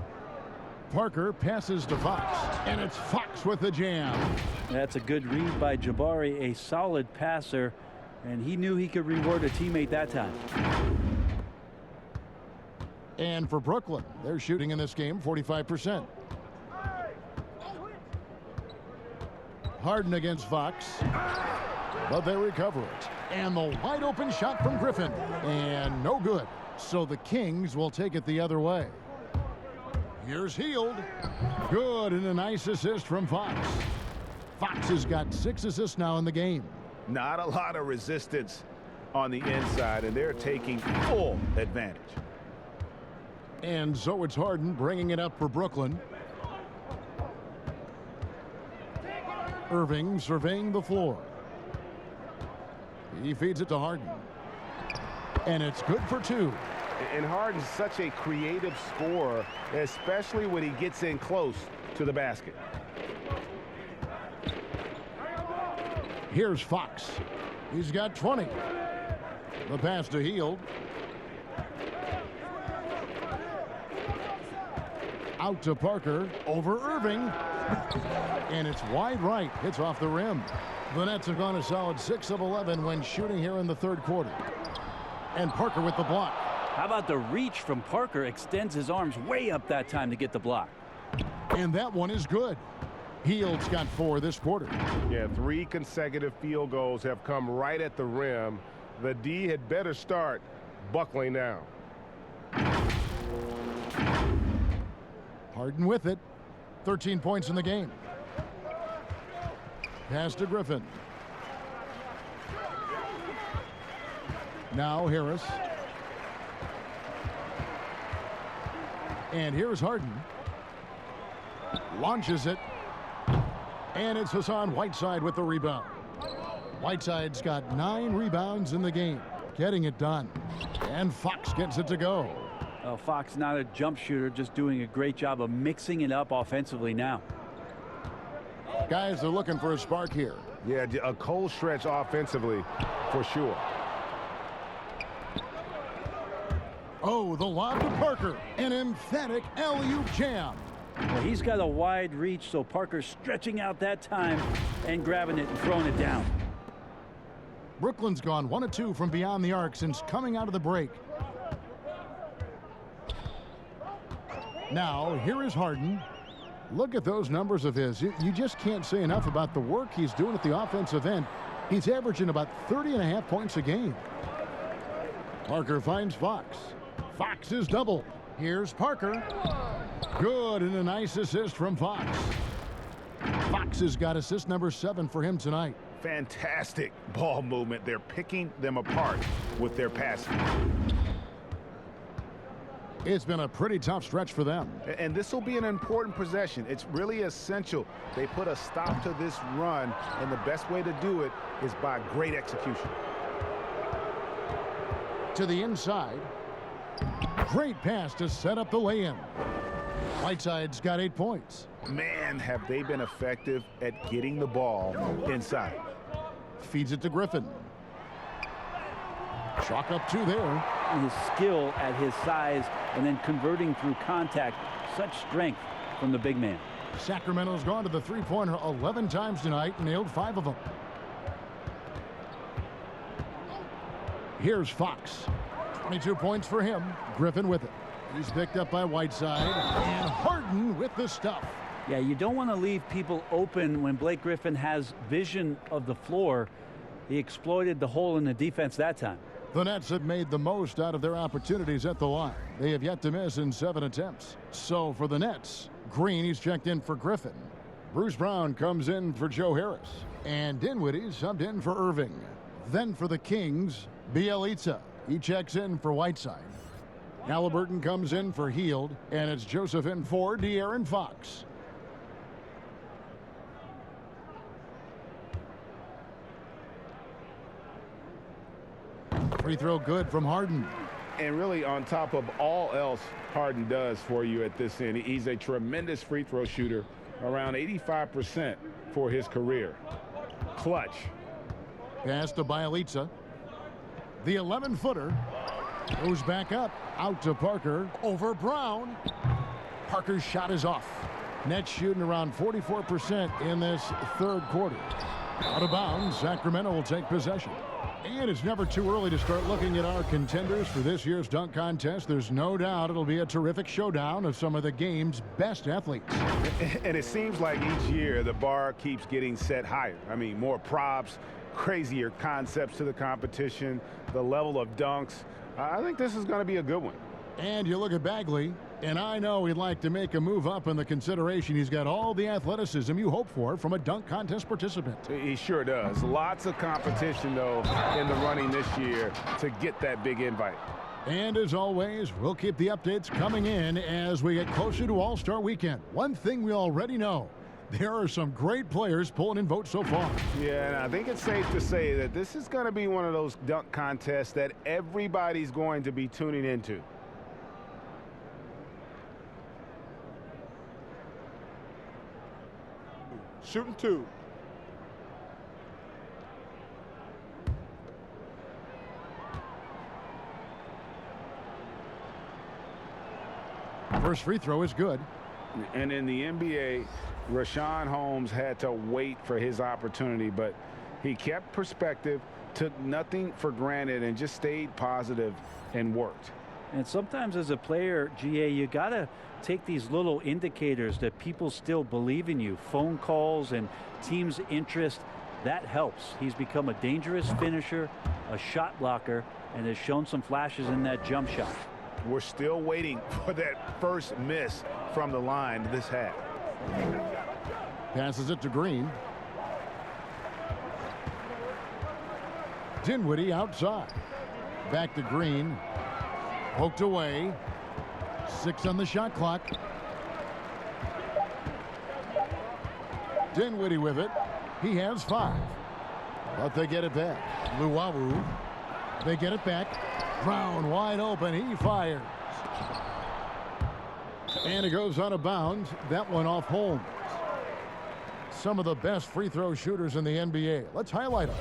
Parker passes to Fox, and it's Fox with the jam. That's a good read by Jabari, a solid passer, and he knew he could reward a teammate that time. And for Brooklyn, they're shooting in this game 45%. Harden against Fox, but they recover it. And the wide open shot from Griffin, and no good. So the Kings will take it the other way. Here's Hield. Good, and a nice assist from Fox. Fox has got 6 assists now in the game. Not a lot of resistance on the inside, and they're taking full advantage. And so it's Harden bringing it up for Brooklyn. Irving surveying the floor. He feeds it to Harden. And it's good for 2. And Harden's such a creative scorer, especially when he gets in close to the basket. Here's Fox. He's got 20. The pass to Hield. Out to Parker. Over Irving. And it's wide right. Hits off the rim. The Nets have gone a solid 6 of 11 when shooting here in the third quarter. And Parker with the block. How about the reach from Parker? Extends his arms way up that time to get the block. And that one is good. Hield's got 4 this quarter. Yeah, 3 consecutive field goals have come right at the rim. The D had better start buckling down. Harden with it. 13 points in the game. Pass to Griffin. Now Harris. And here's Harden. Launches it. And it's Hassan Whiteside with the rebound. Whiteside's got 9 rebounds in the game. Getting it done. And Fox gets it to go. Oh, Fox not a jump shooter, just doing a great job of mixing it up offensively now. Guys are looking for a spark here. Yeah, a cold stretch offensively for sure. Oh, the lob to Parker. An emphatic alley-oop jam. Well, he's got a wide reach, so Parker's stretching out that time and grabbing it and throwing it down. Brooklyn's gone 1 of 2 from beyond the arc since coming out of the break. Now, here is Harden. Look at those numbers of his. You just can't say enough about the work he's doing at the offensive end. He's averaging about 30.5 points a game. Parker finds Fox. Fox is double. Here's Parker. Good, and a nice assist from Fox. Fox has got assist number 7 for him tonight. Fantastic ball movement. They're picking them apart with their passing. It's been a pretty tough stretch for them. And this will be an important possession. It's really essential they put a stop to this run, and the best way to do it is by great execution. To the inside. Great pass to set up the lay-in. Whiteside's got 8 points. Man, have they been effective at getting the ball inside. Feeds it to Griffin. Chalk up 2 there. His skill at his size and then converting through contact. Such strength from the big man. Sacramento's gone to the three-pointer 11 times tonight, nailed 5 of them. Here's Fox. 22 points for him. Griffin with it. He's picked up by Whiteside. And Harden with the stuff. Yeah, you don't want to leave people open when Blake Griffin has vision of the floor. He exploited the hole in the defense that time. The Nets have made the most out of their opportunities at the line. They have yet to miss in 7 attempts. So for the Nets, Green, he's checked in for Griffin. Bruce Brown comes in for Joe Harris. And Dinwiddie subbed in for Irving. Then for the Kings, Bjelica. He checks in for Whiteside. Halliburton comes in for Hield. And it's Joseph in for De'Aaron Fox. Free throw good from Harden. And really, on top of all else Harden does for you at this end, he's a tremendous free throw shooter, around 85% for his career. Clutch. Pass to Bjelica. The 11-footer goes back up, out to Parker, over Brown. Parker's shot is off. Nets shooting around 44% in this third quarter. Out of bounds, Sacramento will take possession. And it's never too early to start looking at our contenders for this year's dunk contest. There's no doubt it'll be a terrific showdown of some of the game's best athletes. And it seems like each year the bar keeps getting set higher. I mean, more props, crazier concepts to the competition, the level of dunks. I think this is going to be a good one. And you look at Bagley, and I know he'd like to make a move up in the consideration. He's got all the athleticism you hope for from a dunk contest participant. He sure does. Lots of competition, though, in the running this year to get that big invite. And as always, we'll keep the updates coming in as we get closer to All-Star Weekend. One thing we already know, there are some great players pulling in votes so far. Yeah, and I think it's safe to say that this is going to be one of those dunk contests that everybody's going to be tuning into. Shooting 2. First free throw is good. And in the NBA, Rashawn Holmes had to wait for his opportunity, but he kept perspective, took nothing for granted, and just stayed positive and worked. And sometimes as a player, GA, you got to take these little indicators that people still believe in you. Phone calls and team's interest, that helps. He's become a dangerous finisher, a shot blocker, and has shown some flashes in that jump shot. We're still waiting for that first miss from the line this half. Passes it to Green. Dinwiddie outside. Back to Green. Poked away. 6 on the shot clock. Dinwiddie with it. He has 5. But they get it back. Luwawu. They get it back. Brown wide open. He fires. And it goes out of bounds. That one off Holmes. Some of the best free throw shooters in the NBA. Let's highlight them.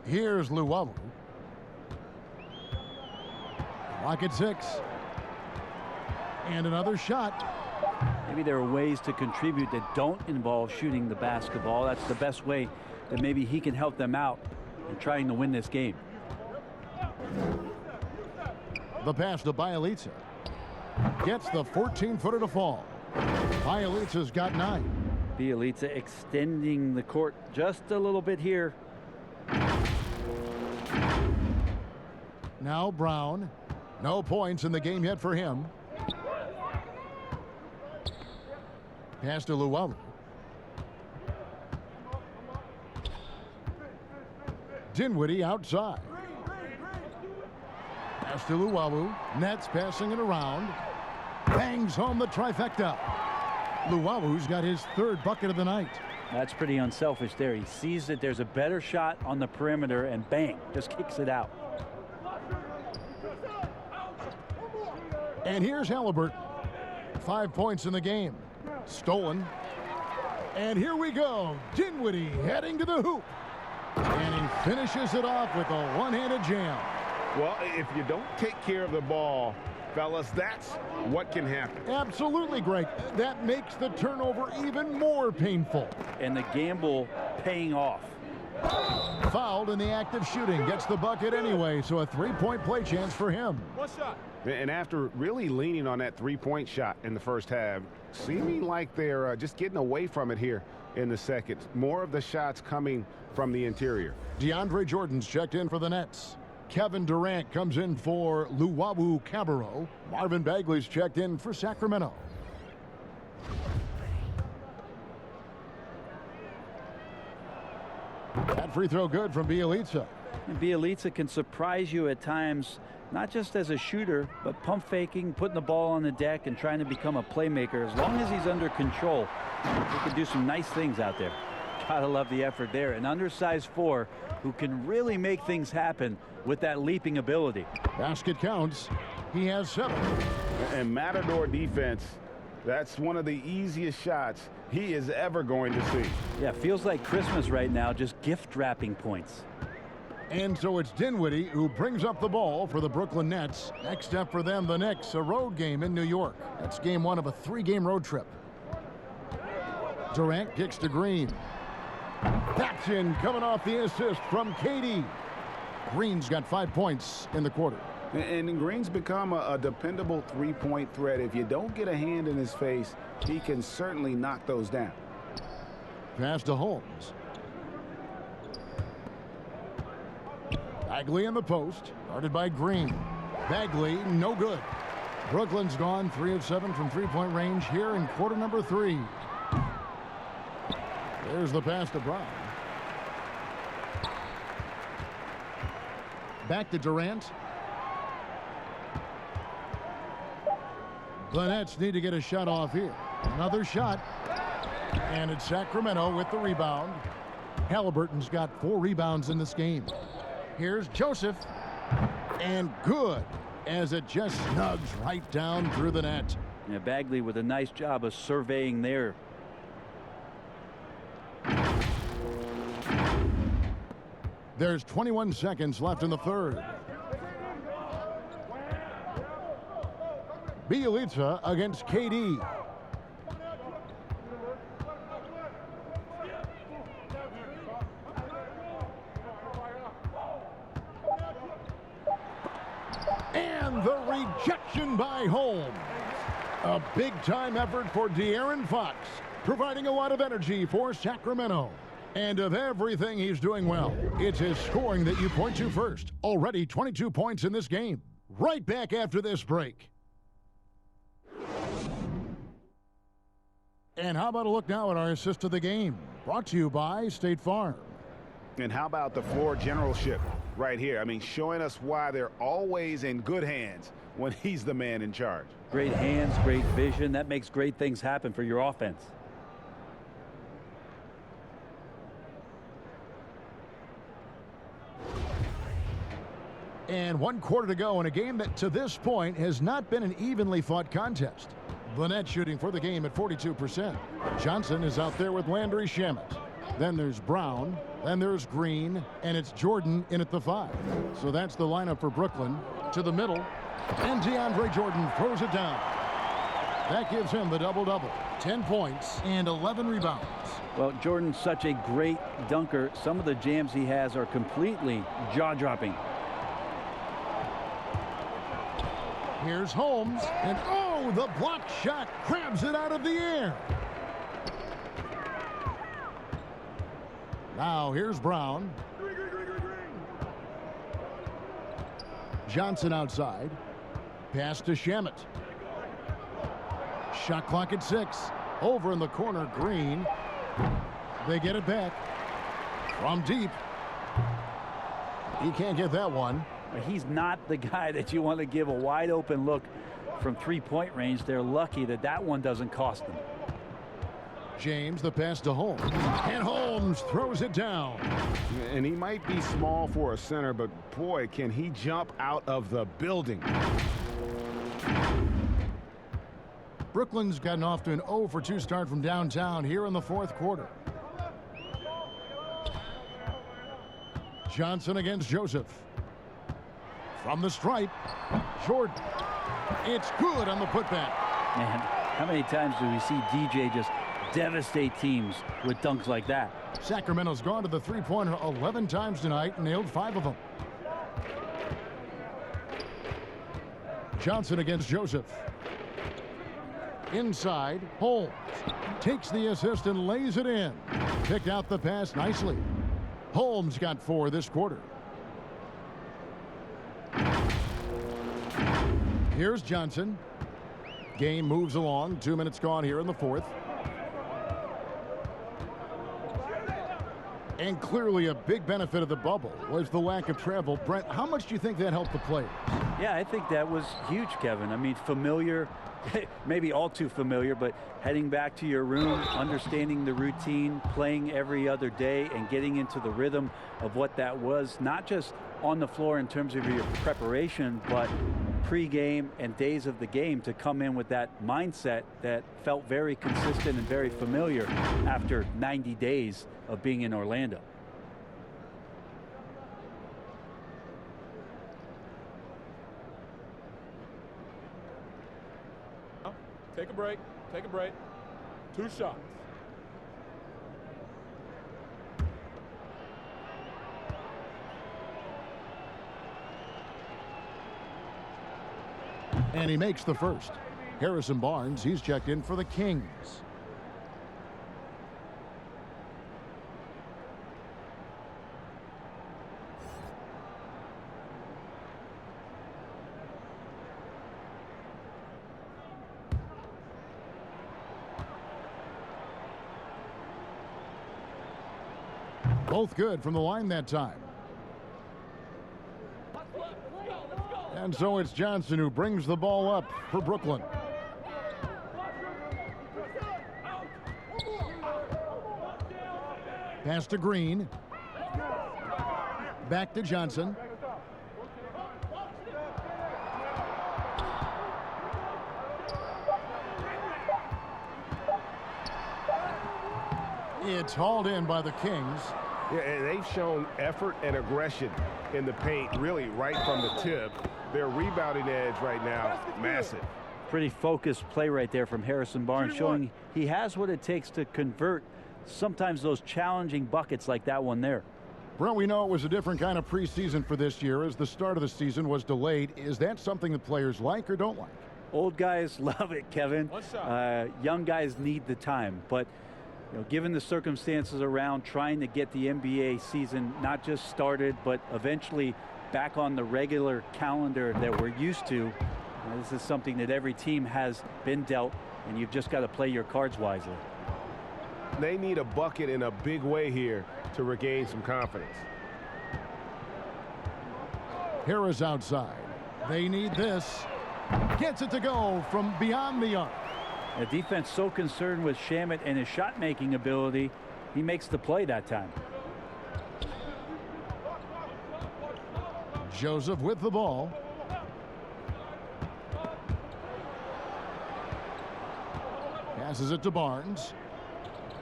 Here's Luwawu. Clock at 6. And another shot. Maybe there are ways to contribute that don't involve shooting the basketball. That's the best way that maybe he can help them out in trying to win this game. The pass to Bjelica. Gets the 14-footer to fall. Bjelica's got 9. Bjelica extending the court just a little bit here. Now Brown. No points in the game yet for him. Pass to Luwawu. Dinwiddie outside. Pass to Luwawu. Nets passing it around. Bangs home the trifecta. Luwawu's got his third bucket of the night. That's pretty unselfish there. He sees that there's a better shot on the perimeter and bang, just kicks it out. And here's Halliburton. 5 points in the game. Stolen. And here we go. Dinwiddie heading to the hoop. And he finishes it off with a one-handed jam. Well, if you don't take care of the ball, fellas, that's what can happen. Absolutely, Greg. That makes the turnover even more painful. And the gamble paying off. Fouled in the act of shooting. Gets the bucket anyway, so a three-point play chance for him. One shot. And after really leaning on that three-point shot in the first half, seeming like they're just getting away from it here in the second. More of the shots coming from the interior. DeAndre Jordan's checked in for the Nets. Kevin Durant comes in for Luwawu-Cabarrot. Marvin Bagley's checked in for Sacramento. That free throw good from Bielitsa. And Bielitsa can surprise you at times, not just as a shooter, but pump faking, putting the ball on the deck, and trying to become a playmaker. As long as he's under control, he can do some nice things out there. Gotta love the effort there. An undersized four who can really make things happen with that leaping ability. Basket counts. He has 7. And Matador defense, that's one of the easiest shots he is ever going to see. Yeah, feels like Christmas right now, just gift wrapping points. And so it's Dinwiddie who brings up the ball for the Brooklyn Nets. Next up for them, the Knicks, a road game in New York. That's game 1 of a 3-game road trip. Durant kicks to Green. That's in, coming off the assist from KD. Green's got 5 points in the quarter. And Green's become a dependable three-point threat. If you don't get a hand in his face, he can certainly knock those down. Pass to Holmes. Bagley in the post, guarded by Green. Bagley, no good. Brooklyn's gone 3 of 7 from three-point range here in quarter number 3. There's the pass to Brown. Back to Durant. The Nets need to get a shot off here. Another shot. And it's Sacramento with the rebound. Halliburton's got 4 rebounds in this game. Here's Joseph. And good, as it just snugs right down through the net. Yeah, Bagley with a nice job of surveying there. There's 21 seconds left in the third. Bielitsa against KD. And the rejection by Holmes. A big-time effort for De'Aaron Fox, providing a lot of energy for Sacramento. And of everything he's doing well, it's his scoring that you point to first. Already 22 points in this game. Right back after this break. And how about a look now at our assist of the game? Brought to you by State Farm. And how about the floor generalship right here? I mean, showing us why they're always in good hands when he's the man in charge. Great hands, great vision. That makes great things happen for your offense. And 1 quarter to go in a game that to this point has not been an evenly fought contest. The Nets shooting for the game at 42%. Johnson is out there with Landry Shamet. Then there's Brown. Then there's Green. And it's Jordan in at the 5. So that's the lineup for Brooklyn. To the middle. And DeAndre Jordan throws it down. That gives him the double-double. 10 points and 11 rebounds. Well, Jordan's such a great dunker. Some of the jams he has are completely jaw-dropping. Here's Holmes, and oh, the blocked shot grabs it out of the air. Now here's Brown. Johnson outside. Pass to Shamet. Shot clock at 6. Over in the corner, Green. They get it back. From deep. He can't get that one. He's not the guy that you want to give a wide open look from three-point range. They're lucky that that one doesn't cost them. James, the pass to Holmes. And Holmes throws it down. And he might be small for a center, but boy, can he jump out of the building. Brooklyn's gotten off to an 0 for 2 start from downtown here in the fourth quarter. Johnson against Joseph. From the stripe, Jordan. It's good on the putback. Man, how many times do we see DJ just devastate teams with dunks like that? Sacramento's gone to the three-pointer 11 times tonight and nailed 5 of them. Johnson against Joseph. Inside, Holmes takes the assist and lays it in. Picked out the pass nicely. Holmes got 4 this quarter. Here's Johnson. Game moves along. 2 minutes gone here in the fourth. And clearly a big benefit of the bubble was the lack of travel. Brent, how much do you think that helped the players? Yeah, I think that was huge, Kevin. I mean, familiar, maybe all too familiar, but heading back to your room, understanding the routine, playing every other day, and getting into the rhythm of what that was, not just on the floor in terms of your preparation, but pre-game and days of the game, to come in with that mindset that felt very consistent and very familiar after 90 days of being in Orlando. Take a break. Take a break. 2 shots. And he makes the first. Harrison Barnes, he's checked in for the Kings. Both good from the line that time. And so it's Johnson who brings the ball up for Brooklyn. Pass to Green. Back to Johnson. It's hauled in by the Kings. Yeah, and they've shown effort and aggression in the paint, really right from the tip. Their rebounding edge right now, massive. Pretty focused play right there from Harrison Barnes, showing he has what it takes to convert sometimes those challenging buckets like that one there. Brent, we know it was a different kind of preseason for this year as the start of the season was delayed. Is that something the players like or don't like? Old guys love it, Kevin. Young guys need the time, but you know, given the circumstances around trying to get the NBA season not just started, but eventually back on the regular calendar that we're used to, this is something that every team has been dealt, and you've just got to play your cards wisely. They need a bucket in a big way here to regain some confidence. Harris outside. They need this. Gets it to go from beyond the arc. The defense so concerned with Shamet and his shot-making ability, he makes the play that time. Joseph with the ball. Passes it to Barnes.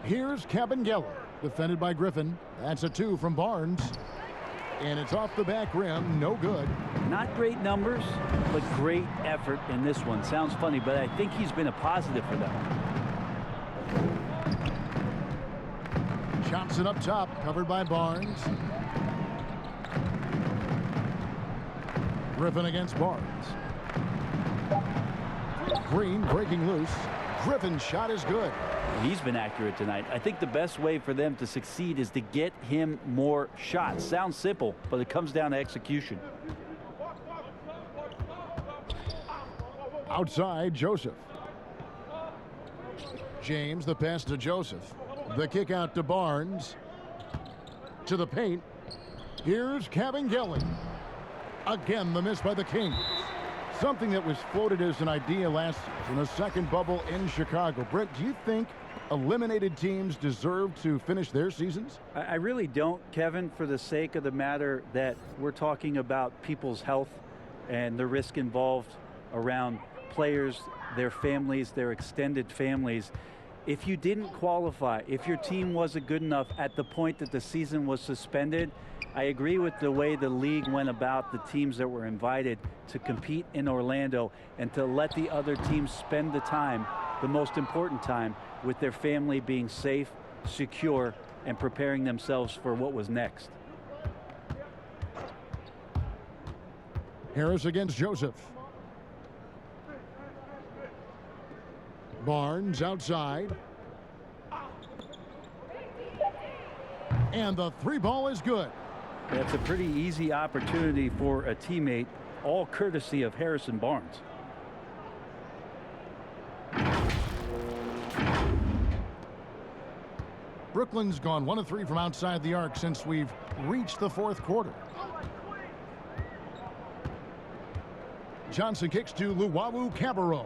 Here's Kevin Geller, defended by Griffin. That's a 2 from Barnes. And it's off the back rim, no good. Not great numbers, but great effort in this one. Sounds funny, but I think he's been a positive for them. Johnson up top, covered by Barnes. Griffin against Barnes. Green breaking loose. Griffin's shot is good. He's been accurate tonight. I think the best way for them to succeed is to get him more shots. Sounds simple, but it comes down to execution. Outside, Joseph. James, the pass to Joseph. The kick out to Barnes. To the paint. Here's Cavangeli. Again, the miss by the Kings. Something that was floated as an idea last season, a second bubble in Chicago. Brent, do you think eliminated teams deserve to finish their seasons? I really don't, Kevin, for the sake of the matter that we're talking about people's health and the risk involved around players, their families, their extended families. If you didn't qualify, if your team wasn't good enough at the point that the season was suspended, I agree with the way the league went about the teams that were invited to compete in Orlando and to let the other teams spend the time, the most important time, with their family being safe, secure, and preparing themselves for what was next. Harris against Joseph. Barnes outside. And the three ball is good. That's a pretty easy opportunity for a teammate, all courtesy of Harrison Barnes. Brooklyn's gone 1 of 3 from outside the arc since we've reached the fourth quarter. Johnson kicks to Luwawu Cabarro.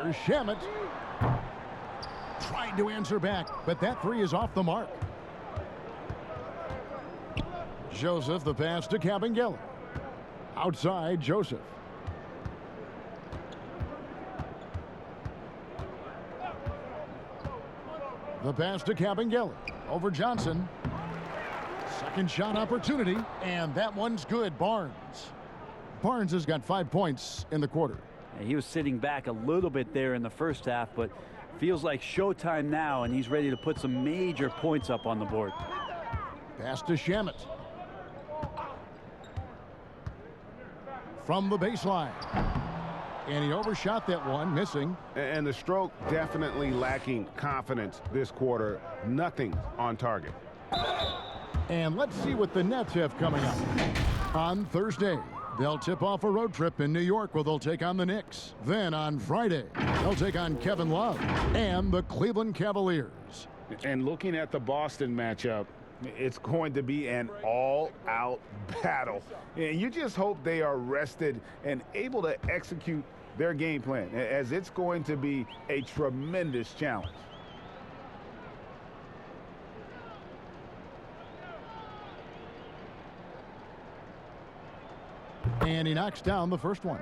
Here's Shamet. Tried to answer back, but that three is off the mark. Joseph, the pass to Cavangeli. Outside, Joseph. The pass to Cavangeli. Over Johnson. Second shot opportunity, and that one's good. Barnes. Barnes has got 5 points in the quarter. He was sitting back a little bit there in the first half, but feels like showtime now, and he's ready to put some major points up on the board. Pass to Shamet. From the baseline. And he overshot that one, missing. And the stroke definitely lacking confidence this quarter. Nothing on target. And let's see what the Nets have coming up. On Thursday, they'll tip off a road trip in New York where they'll take on the Knicks. Then on Friday, they'll take on Kevin Love and the Cleveland Cavaliers. And looking at the Boston matchup, it's going to be an all-out battle. And you just hope they are rested and able to execute their game plan, as it's going to be a tremendous challenge. And he knocks down the first one.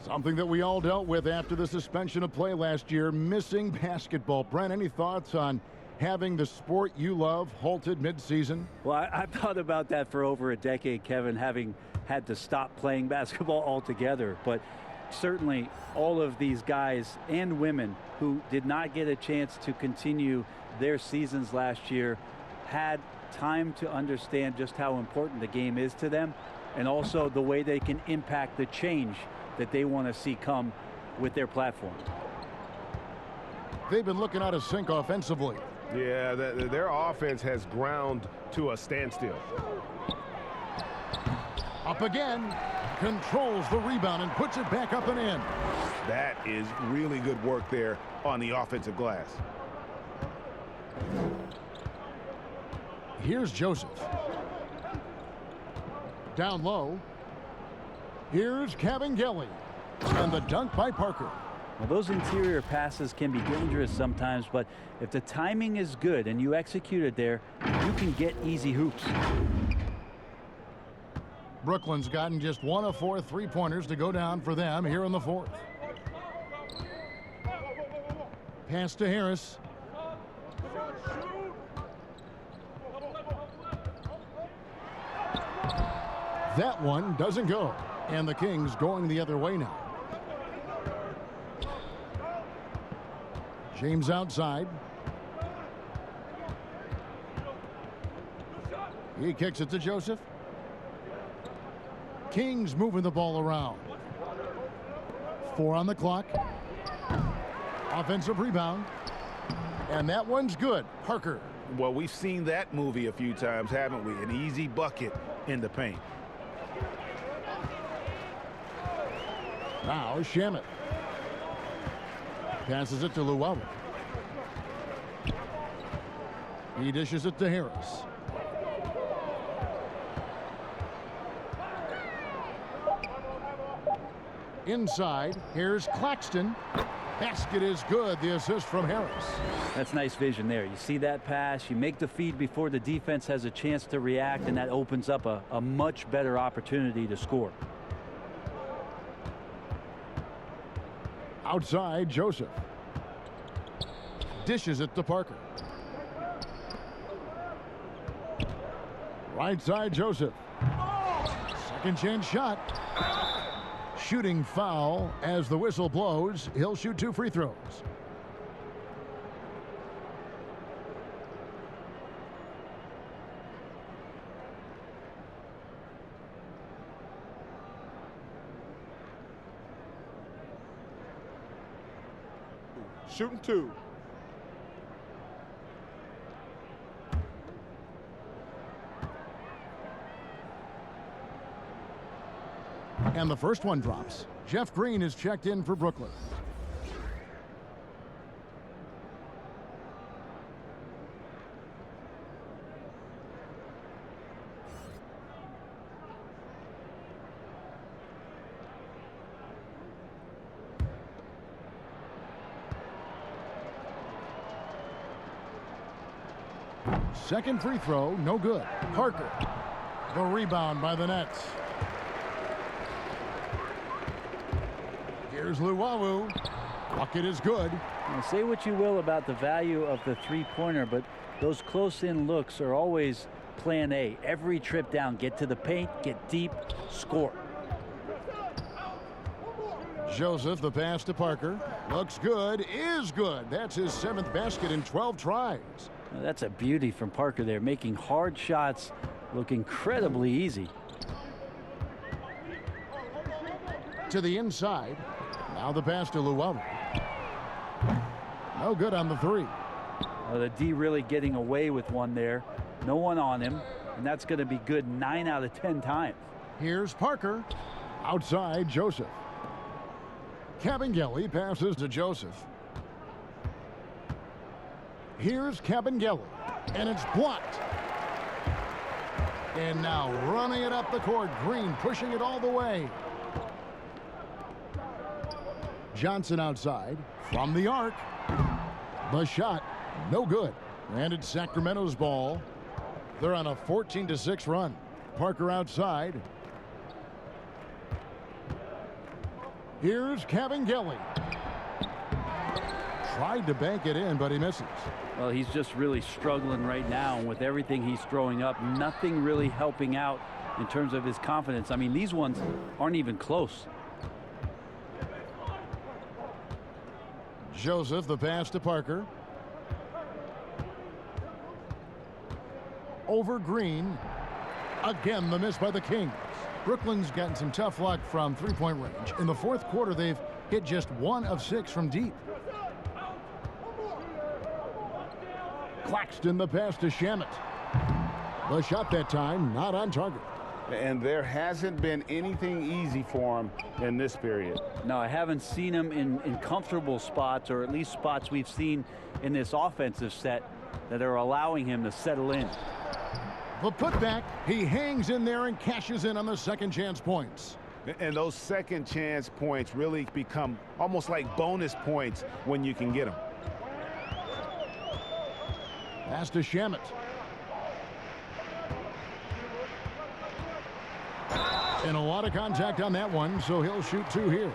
Something that we all dealt with after the suspension of play last year, missing basketball. Brent, any thoughts on having the sport you love halted mid-season? Well, I've thought about that for over a decade, Kevin, having had to stop playing basketball altogether. But certainly all of these guys and women who did not get a chance to continue their seasons last year had time to understand just how important the game is to them, and also the way they can impact the change that they want to see come with their platform. They've been looking out of sync offensively. Yeah, their offense has ground to a standstill. Up again, controls the rebound and puts it back up and in. That is really good work there on the offensive glass. Here's Joseph. Down low. Here's Cavangeli. And the dunk by Parker. Well, those interior passes can be dangerous sometimes, but if the timing is good and you execute it there, you can get easy hoops. Brooklyn's gotten just 1 of 4 three-pointers to go down for them here in the fourth. Pass to Harris. That one doesn't go. And the Kings going the other way now. James outside. He kicks it to Joseph. Kings moving the ball around. 4 on the clock. Offensive rebound. And that one's good. Parker. Well, we've seen that movie a few times, haven't we? An easy bucket in the paint. Now Shamit. Passes it to Luau. He dishes it to Harris. Inside, here's Claxton. Basket is good. The assist from Harris. That's nice vision there. You see that pass, you make the feed before the defense has a chance to react, and that opens up a much better opportunity to score. Outside, Joseph. Dishes it to Parker. Right side, Joseph. Second chance shot. Shooting foul as the whistle blows. He'll shoot 2 free throws. Shooting 2. And the first one drops. Jeff Green is checked in for Brooklyn. Second free throw, no good. Parker. The rebound by the Nets. Here's Luau. Bucket is good. Now, say what you will about the value of the three-pointer, but those close-in looks are always plan A. Every trip down, get to the paint, get deep, score. Joseph, the pass to Parker. Looks good, is good. That's his 7th basket in 12 tries. Now, that's a beauty from Parker there, making hard shots look incredibly easy. To the inside. Now the pass to Luau. No good on the 3. The D really getting away with one there. No one on him, and that's going to be good 9 out of 10 times. Here's Parker. Outside, Joseph. Cabangeli passes to Joseph. Here's Cabangeli, and it's blocked. And now running it up the court, Green pushing it all the way. Johnson outside from the arc. The shot, no good. And it's Sacramento's ball. They're on a 14-6 run. Parker outside. Here's Cabangeli. Tried to bank it in, but he misses. Well, he's just really struggling right now, and with everything he's throwing up, nothing really helping out in terms of his confidence. I mean, these ones aren't even close. Joseph, the pass to Parker. Over Green. Again, the miss by the Kings. Brooklyn's gotten some tough luck from three-point range. In the fourth quarter, they've hit just 1 of 6 from deep. Claxton, the pass to Shamit. The shot that time, not on target. And there hasn't been anything easy for him in this period. No, I haven't seen him in comfortable spots, or at least spots we've seen in this offensive set that are allowing him to settle in. The putback, he hangs in there and cashes in on the second chance points. And those second chance points really become almost like bonus points when you can get them. Pass to Shamit. And a lot of contact on that one, so he'll shoot 2 here.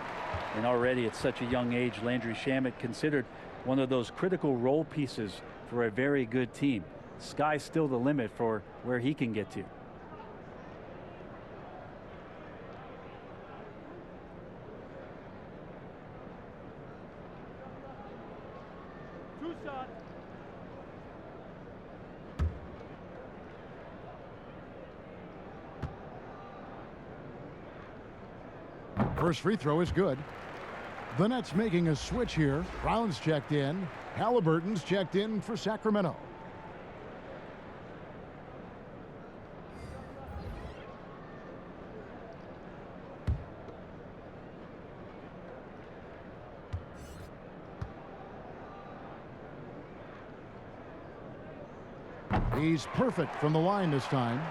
And already at such a young age, Landry Shamit considered one of those critical role pieces for a very good team. Sky's still the limit for where he can get to. First free throw is good. The Nets making a switch here. Brown's checked in. Halliburton's checked in for Sacramento. He's perfect from the line this time.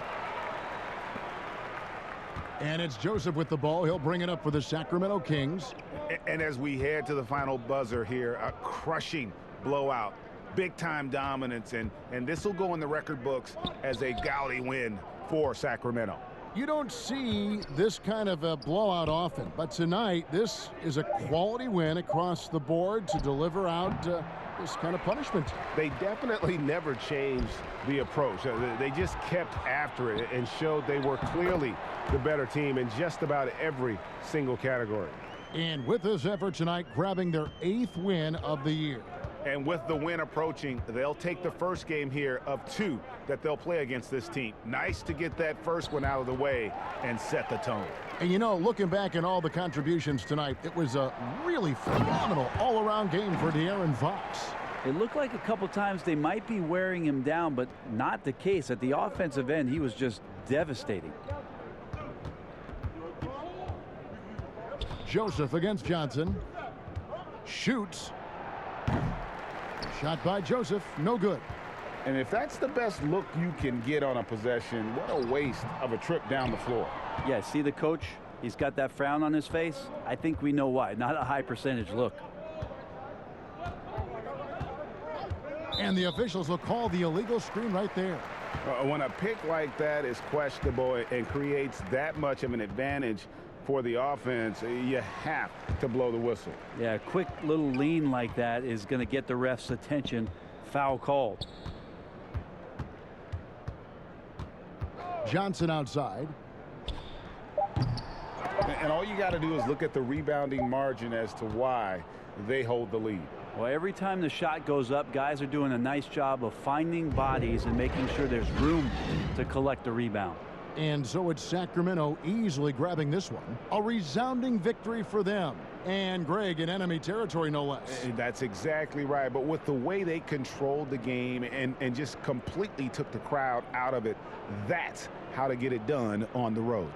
And it's Joseph with the ball. He'll bring it up for the Sacramento Kings. And as we head to the final buzzer here, a crushing blowout, big-time dominance, and this will go in the record books as a gaudy win for Sacramento. You don't see this kind of a blowout often, but tonight this is a quality win across the board to deliver out this kind of punishment. They definitely never changed the approach. They just kept after it and showed they were clearly the better team in just about every single category. And with this effort tonight, grabbing their 8th win of the year. And with the win approaching, they'll take the first game here of 2 that they'll play against this team. Nice to get that first one out of the way and set the tone. And you know, looking back at all the contributions tonight, it was a really phenomenal all-around game for De'Aaron Fox. It looked like a couple times they might be wearing him down, but not the case. At the offensive end, he was just devastating. Joseph against Johnson. Shoots. Shot by Joseph, no good. And if that's the best look you can get on a possession, what a waste of a trip down the floor. Yeah, see the coach? He's got that frown on his face. I think we know why. Not a high percentage look. And the officials will call the illegal screen right there. When a pick like that is questionable and creates that much of an advantage for the offense, you have to blow the whistle. Yeah, a quick little lean like that is going to get the ref's attention. Foul called. Johnson outside. And all you got to do is look at the rebounding margin as to why they hold the lead. Well, every time the shot goes up, guys are doing a nice job of finding bodies and making sure there's room to collect the rebound. And so it's Sacramento easily grabbing this one. A resounding victory for them. And Greg in enemy territory, no less. That's exactly right. But with the way they controlled the game and just completely took the crowd out of it, that's how to get it done on the road.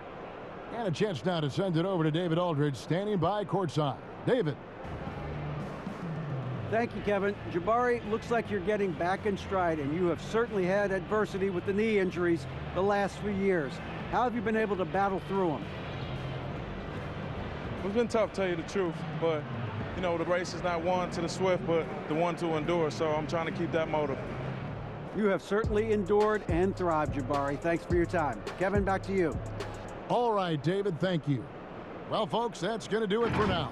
And a chance now to send it over to David Aldridge, standing by courtside. David. Thank you, Kevin. Jabari, looks like you're getting back in stride, and you have certainly had adversity with the knee injuries the last few years. How have you been able to battle through them? It's been tough, to tell you the truth, but, you know, the race is not won to the swift, but the one to endure, so I'm trying to keep that motive. You have certainly endured and thrived, Jabari. Thanks for your time. Kevin, back to you. All right, David, thank you. Well, folks, that's going to do it for now.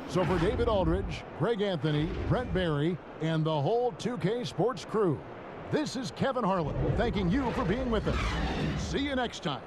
So for David Aldridge, Greg Anthony, Brent Barry, and the whole 2K Sports crew, this is Kevin Harlan thanking you for being with us. See you next time.